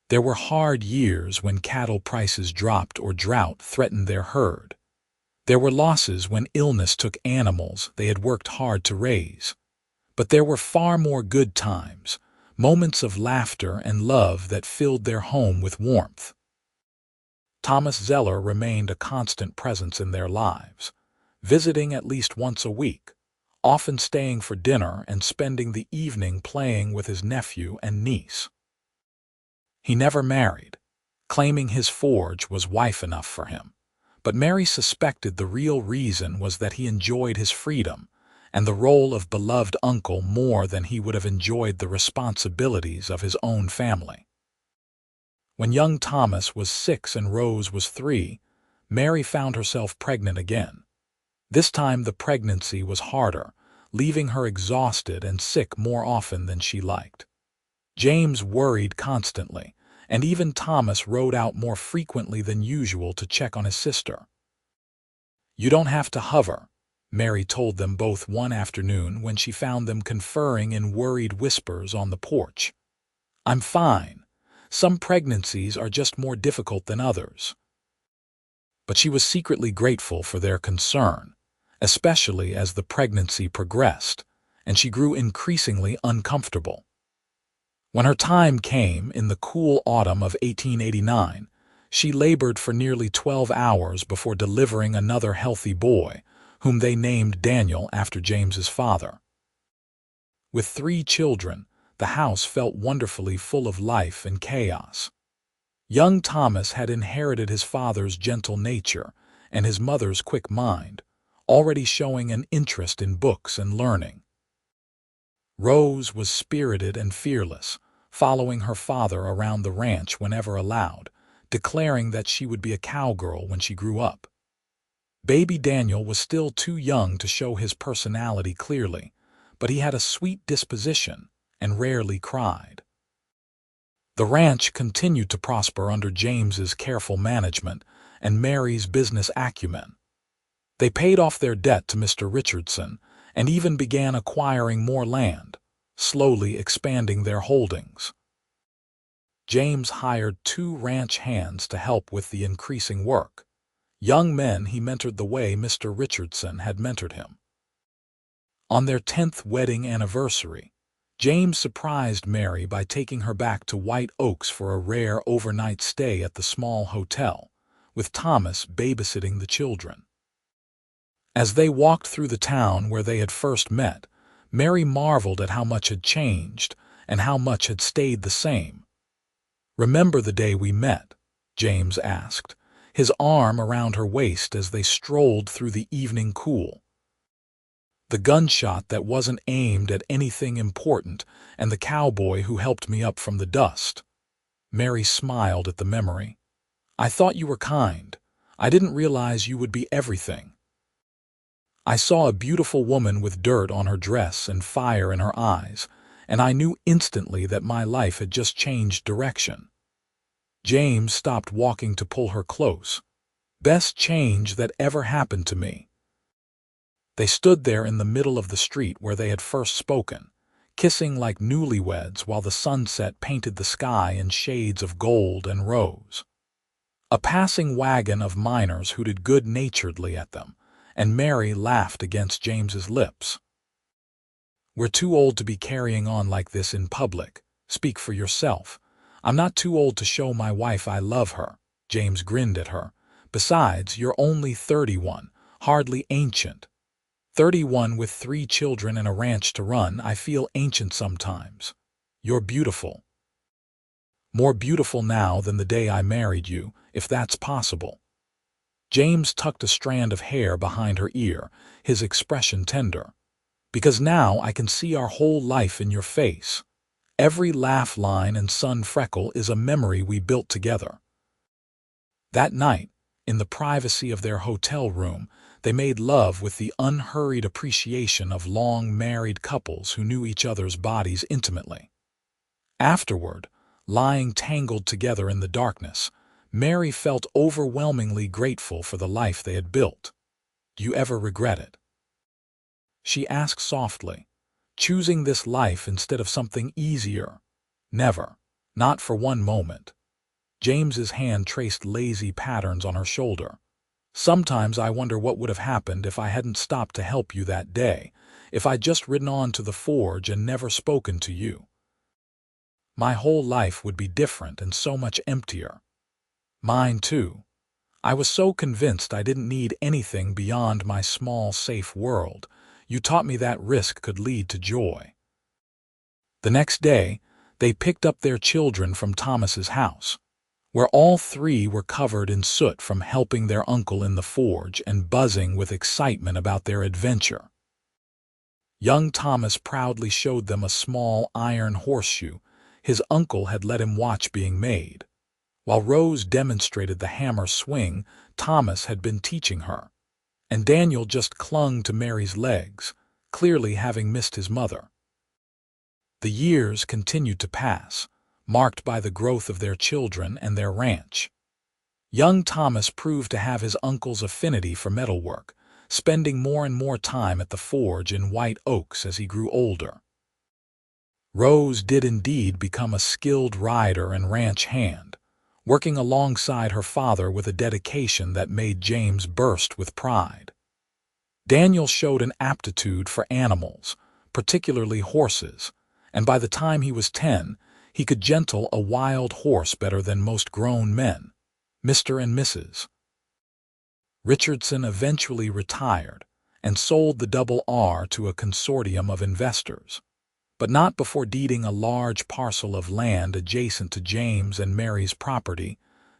There were hard years when cattle prices dropped or drought threatened their herd. There were losses when illness took animals they had worked hard to raise. But there were far more good times, moments of laughter and love that filled their home with warmth. Thomas Zeller remained a constant presence in their lives, visiting at least once a week, often staying for dinner and spending the evening playing with his nephew and niece. He never married, claiming his forge was wife enough for him, but Mary suspected the real reason was that he enjoyed his freedom and the role of beloved uncle more than he would have enjoyed the responsibilities of his own family. When young Thomas was 6 and Rose was 3, Mary found herself pregnant again. This time the pregnancy was harder, leaving her exhausted and sick more often than she liked. James worried constantly, and even Thomas rode out more frequently than usual to check on his sister. "You don't have to hover," Mary told them both one afternoon when she found them conferring in worried whispers on the porch. "I'm fine. Some pregnancies are just more difficult than others." But she was secretly grateful for their concern, especially as the pregnancy progressed, and she grew increasingly uncomfortable. When her time came in the cool autumn of 1889, she labored for nearly 12 hours before delivering another healthy boy, whom they named Daniel after James's father. With 3 children, the house felt wonderfully full of life and chaos. Young Thomas had inherited his father's gentle nature and his mother's quick mind, already showing an interest in books and learning. Rose was spirited and fearless, following her father around the ranch whenever allowed, declaring that she would be a cowgirl when she grew up. Baby Daniel was still too young to show his personality clearly, but he had a sweet disposition and rarely cried. The ranch continued to prosper under James's careful management and Mary's business acumen. They paid off their debt to Mr. Richardson and even began acquiring more land, slowly expanding their holdings. James hired 2 ranch hands to help with the increasing work. Young men he mentored the way Mr. Richardson had mentored him. On their 10th wedding anniversary, James surprised Mary by taking her back to White Oaks for a rare overnight stay at the small hotel, with Thomas babysitting the children. As they walked through the town where they had first met, Mary marveled at how much had changed and how much had stayed the same. "Remember the day we met?" James asked, his arm around her waist as they strolled through the evening cool. "The gunshot that wasn't aimed at anything important and the cowboy who helped me up from the dust." Mary smiled at the memory. "I thought you were kind. I didn't realize you would be everything." "I saw a beautiful woman with dirt on her dress and fire in her eyes, and I knew instantly that my life had just changed direction." James stopped walking to pull her close. "Best change that ever happened to me." They stood there in the middle of the street where they had first spoken, kissing like newlyweds while the sunset painted the sky in shades of gold and rose. A passing wagon of miners hooted good-naturedly at them, and Mary laughed against James's lips. "We're too old to be carrying on like this in public. Speak for yourself." "I'm not too old to show my wife I love her." James grinned at her. "Besides, you're only 31, hardly ancient." 31 with 3 children and a ranch to run. I feel ancient sometimes." "You're beautiful. More beautiful now than the day I married you, if that's possible." James tucked a strand of hair behind her ear, his expression tender. "Because now I can see our whole life in your face. Every laugh line and sun freckle is a memory we built together." That night, in the privacy of their hotel room, they made love with the unhurried appreciation of long-married couples who knew each other's bodies intimately. Afterward, lying tangled together in the darkness, Mary felt overwhelmingly grateful for the life they had built. "Do you ever regret it?" she asked softly. "Choosing this life instead of something easier?" "Never. Not for one moment." James's hand traced lazy patterns on her shoulder. "Sometimes I wonder what would have happened if I hadn't stopped to help you that day, if I'd just ridden on to the forge and never spoken to you. My whole life would be different and so much emptier." "Mine too. I was so convinced I didn't need anything beyond my small, safe world. You taught me that risk could lead to joy." The next day, they picked up their children from Thomas's house, where all 3 were covered in soot from helping their uncle in the forge and buzzing with excitement about their adventure. Young Thomas proudly showed them a small iron horseshoe his uncle had let him watch being made. While Rose demonstrated the hammer swing Thomas had been teaching her, and Daniel just clung to Mary's legs, clearly having missed his mother. The years continued to pass, marked by the growth of their children and their ranch. Young Thomas proved to have his uncle's affinity for metalwork, spending more and more time at the forge in White Oaks as he grew older. Rose did indeed become a skilled rider and ranch hand, working alongside her father with a dedication that made James burst with pride. Daniel showed an aptitude for animals, particularly horses, and by the time he was 10, he could gentle a wild horse better than most grown men. Mr. and Mrs. Richardson eventually retired and sold the Double R to a consortium of investors, but not before deeding a large parcel of land adjacent to James and Mary's property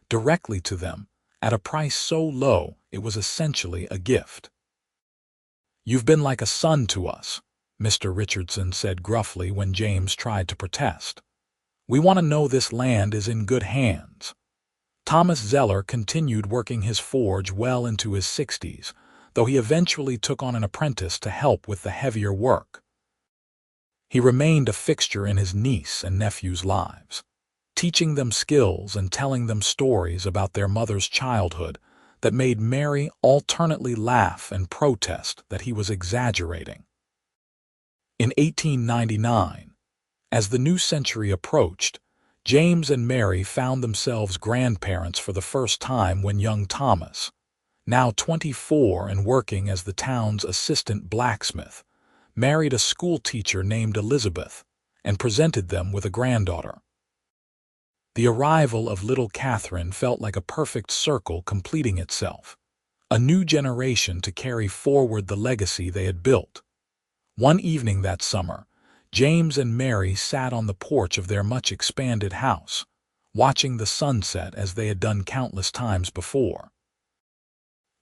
directly to them at a price so low it was essentially a gift. "You've been like a son to us," Mr. Richardson said gruffly when James tried to protest. "We want to know this land is in good hands." Thomas Zeller continued working his forge well into his 60s, though he eventually took on an apprentice to help with the heavier work. He remained a fixture in his niece and nephew's lives, teaching them skills and telling them stories about their mother's childhood that made Mary alternately laugh and protest that he was exaggerating. In 1899, as the new century approached, James and Mary found themselves grandparents for the first time when young Thomas, now 24 and working as the town's assistant blacksmith, married a schoolteacher named Elizabeth and presented them with a granddaughter. The arrival of little Catherine felt like a perfect circle completing itself, a new generation to carry forward the legacy they had built. One evening that summer, James and Mary sat on the porch of their much-expanded house, watching the sunset as they had done countless times before.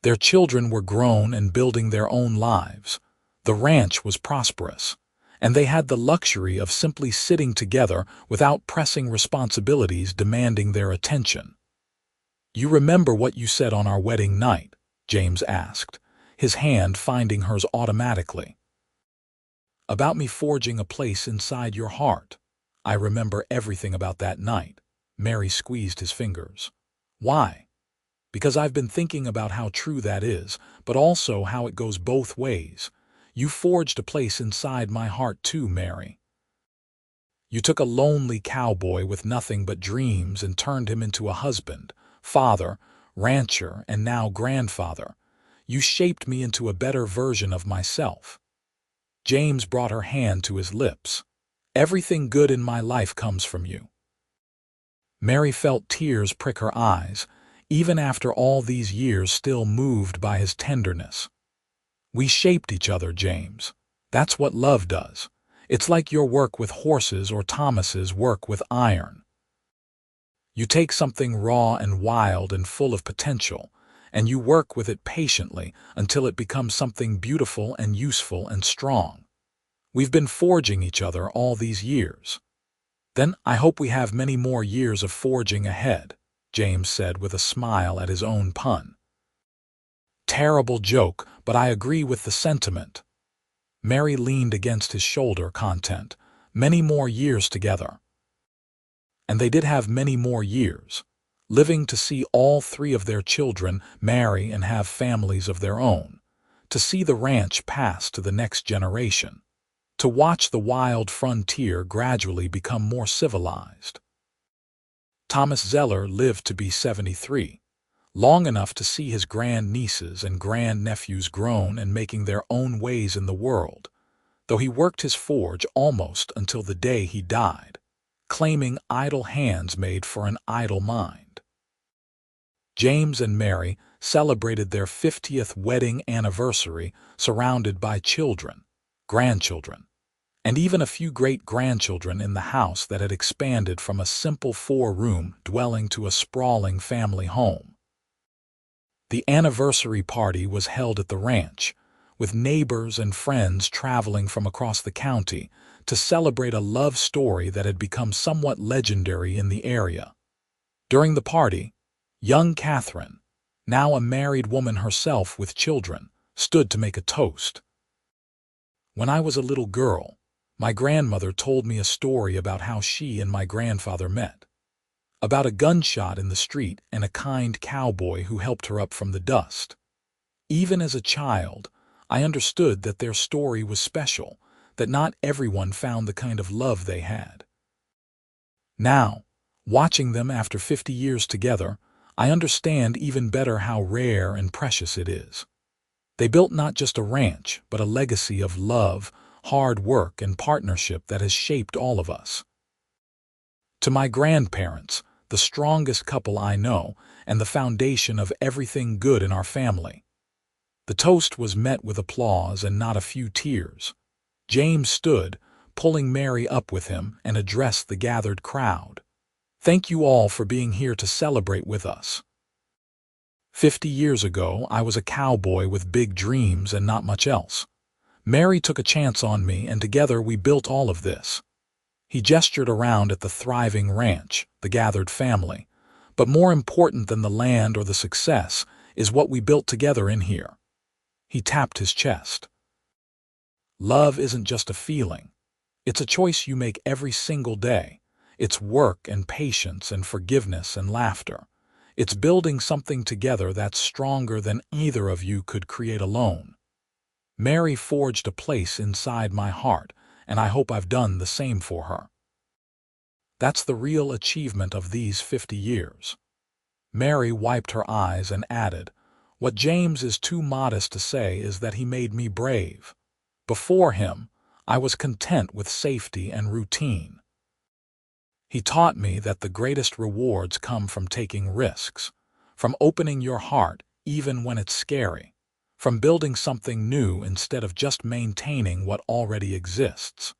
Their children were grown and building their own lives. The ranch was prosperous, and they had the luxury of simply sitting together without pressing responsibilities demanding their attention. "You remember what you said on our wedding night?" James asked, his hand finding hers automatically. "About me forging a place inside your heart. I remember everything about that night." Mary squeezed his fingers. "Why?" "Because I've been thinking about how true that is, but also how it goes both ways. You forged a place inside my heart too, Mary. You took a lonely cowboy with nothing but dreams and turned him into a husband, father, rancher, and now grandfather. You shaped me into a better version of myself." James brought her hand to his lips. "Everything good in my life comes from you." Mary felt tears prick her eyes, even after all these years, still moved by his tenderness. "We shaped each other, James. That's what love does. It's like your work with horses or Thomas's work with iron. You take something raw and wild and full of potential, and you work with it patiently until it becomes something beautiful and useful and strong. We've been forging each other all these years. Then I hope we have many more years of forging ahead," James said with a smile at his own pun. "Terrible joke, but I agree with the sentiment." Mary leaned against his shoulder, content. Many more years together. And they did have many more years, living to see all three of their children marry and have families of their own, to see the ranch pass to the next generation, to watch the wild frontier gradually become more civilized. Thomas Zeller lived to be 73. Long enough to see his grandnieces and grandnephews grown and making their own ways in the world, though he worked his forge almost until the day he died, claiming idle hands made for an idle mind. James and Mary celebrated their 50th wedding anniversary surrounded by children, grandchildren, and even a few great-grandchildren in the house that had expanded from a simple 4-room dwelling to a sprawling family home. The anniversary party was held at the ranch, with neighbors and friends traveling from across the county to celebrate a love story that had become somewhat legendary in the area. During the party, young Catherine, now a married woman herself with children, stood to make a toast. "When I was a little girl, my grandmother told me a story about how she and my grandfather met. About a gunshot in the street and a kind cowboy who helped her up from the dust. Even as a child, I understood that their story was special, that not everyone found the kind of love they had. Now, watching them after 50 years together, I understand even better how rare and precious it is. They built not just a ranch, but a legacy of love, hard work, and partnership that has shaped all of us. To my grandparents, the strongest couple I know, and the foundation of everything good in our family." The toast was met with applause and not a few tears. James stood, pulling Mary up with him, and addressed the gathered crowd. "Thank you all for being here to celebrate with us. 50 years ago, I was a cowboy with big dreams and not much else. Mary took a chance on me, and together we built all of this." He gestured around at the thriving ranch, the gathered family. "But more important than the land or the success is what we built together in here." He tapped his chest. "Love isn't just a feeling. It's a choice you make every single day. It's work and patience and forgiveness and laughter. It's building something together that's stronger than either of you could create alone. Mary forged a place inside my heart, and I hope I've done the same for her. That's the real achievement of these 50 years. Mary wiped her eyes and added, "What James is too modest to say is that he made me brave. Before him, I was content with safety and routine. He taught me that the greatest rewards come from taking risks, from opening your heart even when it's scary, from building something new instead of just maintaining what already exists."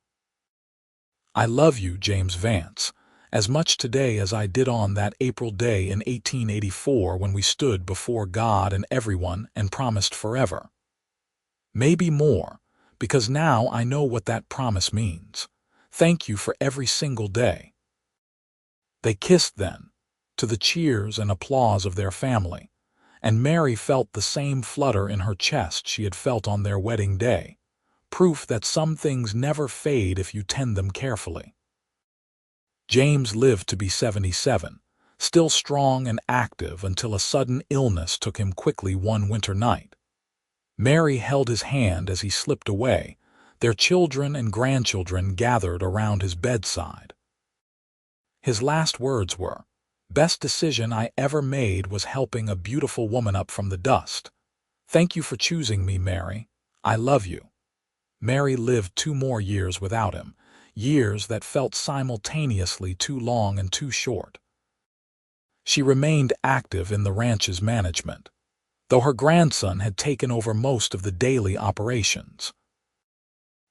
I love you, James Vance, as much today as I did on that April day in 1884 when we stood before God and everyone and promised forever. Maybe more, because now I know what that promise means. Thank you for every single day. They kissed then, to the cheers and applause of their family, and Mary felt the same flutter in her chest she had felt on their wedding day, proof that some things never fade if you tend them carefully. James lived to be 77, still strong and active until a sudden illness took him quickly one winter night. Mary held his hand as he slipped away, their children and grandchildren gathered around his bedside. His last words were, "Best decision I ever made was helping a beautiful woman up from the dust. Thank you for choosing me, Mary. I love you." Mary lived 2 more years without him, years that felt simultaneously too long and too short. She remained active in the ranch's management, though her grandson had taken over most of the daily operations.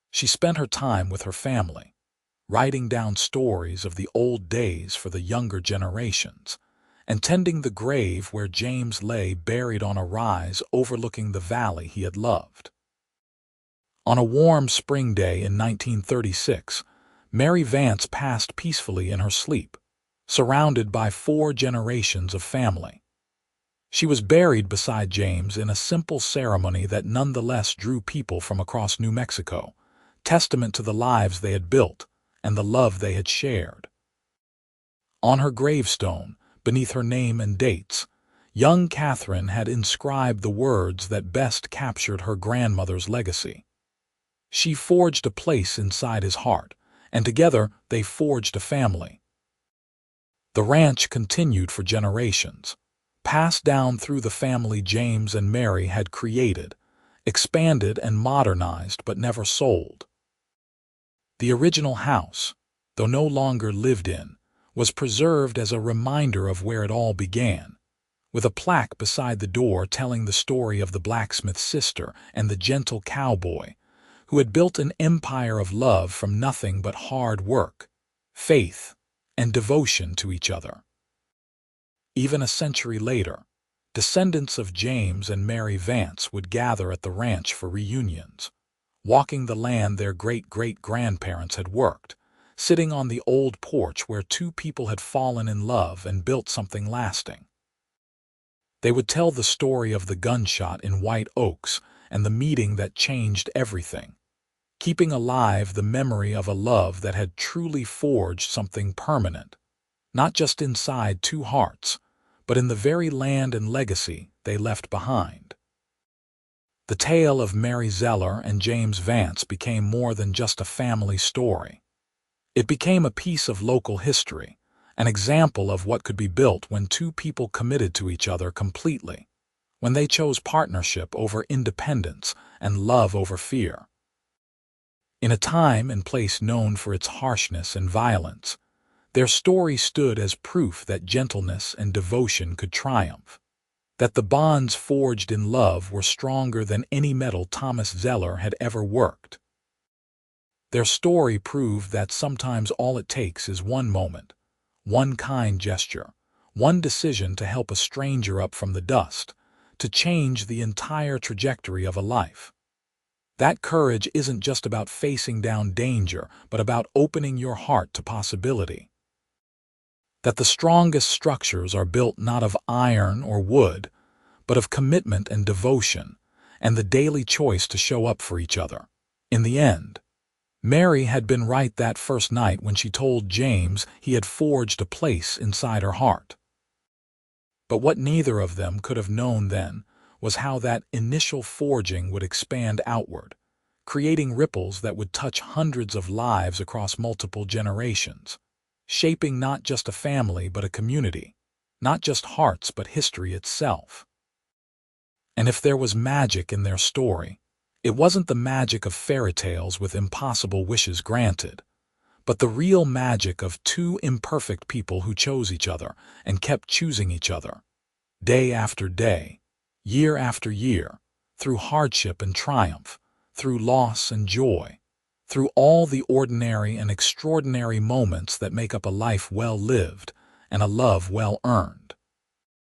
She spent her time with her family, writing down stories of the old days for the younger generations, and tending the grave where James lay buried on a rise overlooking the valley he had loved. On a warm spring day in 1936, Mary Vance passed peacefully in her sleep, surrounded by 4 generations of family. She was buried beside James in a simple ceremony that nonetheless drew people from across New Mexico, testament to the lives they had built and the love they had shared. On her gravestone, beneath her name and dates, young Catherine had inscribed the words that best captured her grandmother's legacy. She forged a place inside his heart, and together they forged a family. The ranch continued for generations, passed down through the family James and Mary had created, expanded and modernized but never sold. The original house, though no longer lived in, was preserved as a reminder of where it all began, with a plaque beside the door telling the story of the blacksmith's sister and the gentle cowboy, who had built an empire of love from nothing but hard work, faith, and devotion to each other. Even a century later, descendants of James and Mary Vance would gather at the ranch for reunions, walking the land their great-great-grandparents had worked, sitting on the old porch where 2 people had fallen in love and built something lasting. They would tell the story of the gunshot in White Oaks and the meeting that changed everything, keeping alive the memory of a love that had truly forged something permanent, not just inside 2 hearts, but in the very land and legacy they left behind. The tale of Mary Zeller and James Vance became more than just a family story. It became a piece of local history, an example of what could be built when 2 people committed to each other completely, when they chose partnership over independence and love over fear. In a time and place known for its harshness and violence, their story stood as proof that gentleness and devotion could triumph, that the bonds forged in love were stronger than any metal Thomas Zeller had ever worked. Their story proved that sometimes all it takes is one moment, one kind gesture, one decision to help a stranger up from the dust, to change the entire trajectory of a life. That courage isn't just about facing down danger, but about opening your heart to possibility. That the strongest structures are built not of iron or wood, but of commitment and devotion, and the daily choice to show up for each other. In the end, Mary had been right that first night when she told James he had forged a place inside her heart. But what neither of them could have known then was how that initial forging would expand outward, creating ripples that would touch hundreds of lives across multiple generations, shaping not just a family but a community, not just hearts but history itself. And if there was magic in their story, it wasn't the magic of fairy tales with impossible wishes granted, but the real magic of two imperfect people who chose each other and kept choosing each other, day after day, year after year, through hardship and triumph, through loss and joy, through all the ordinary and extraordinary moments that make up a life well lived and a love well earned.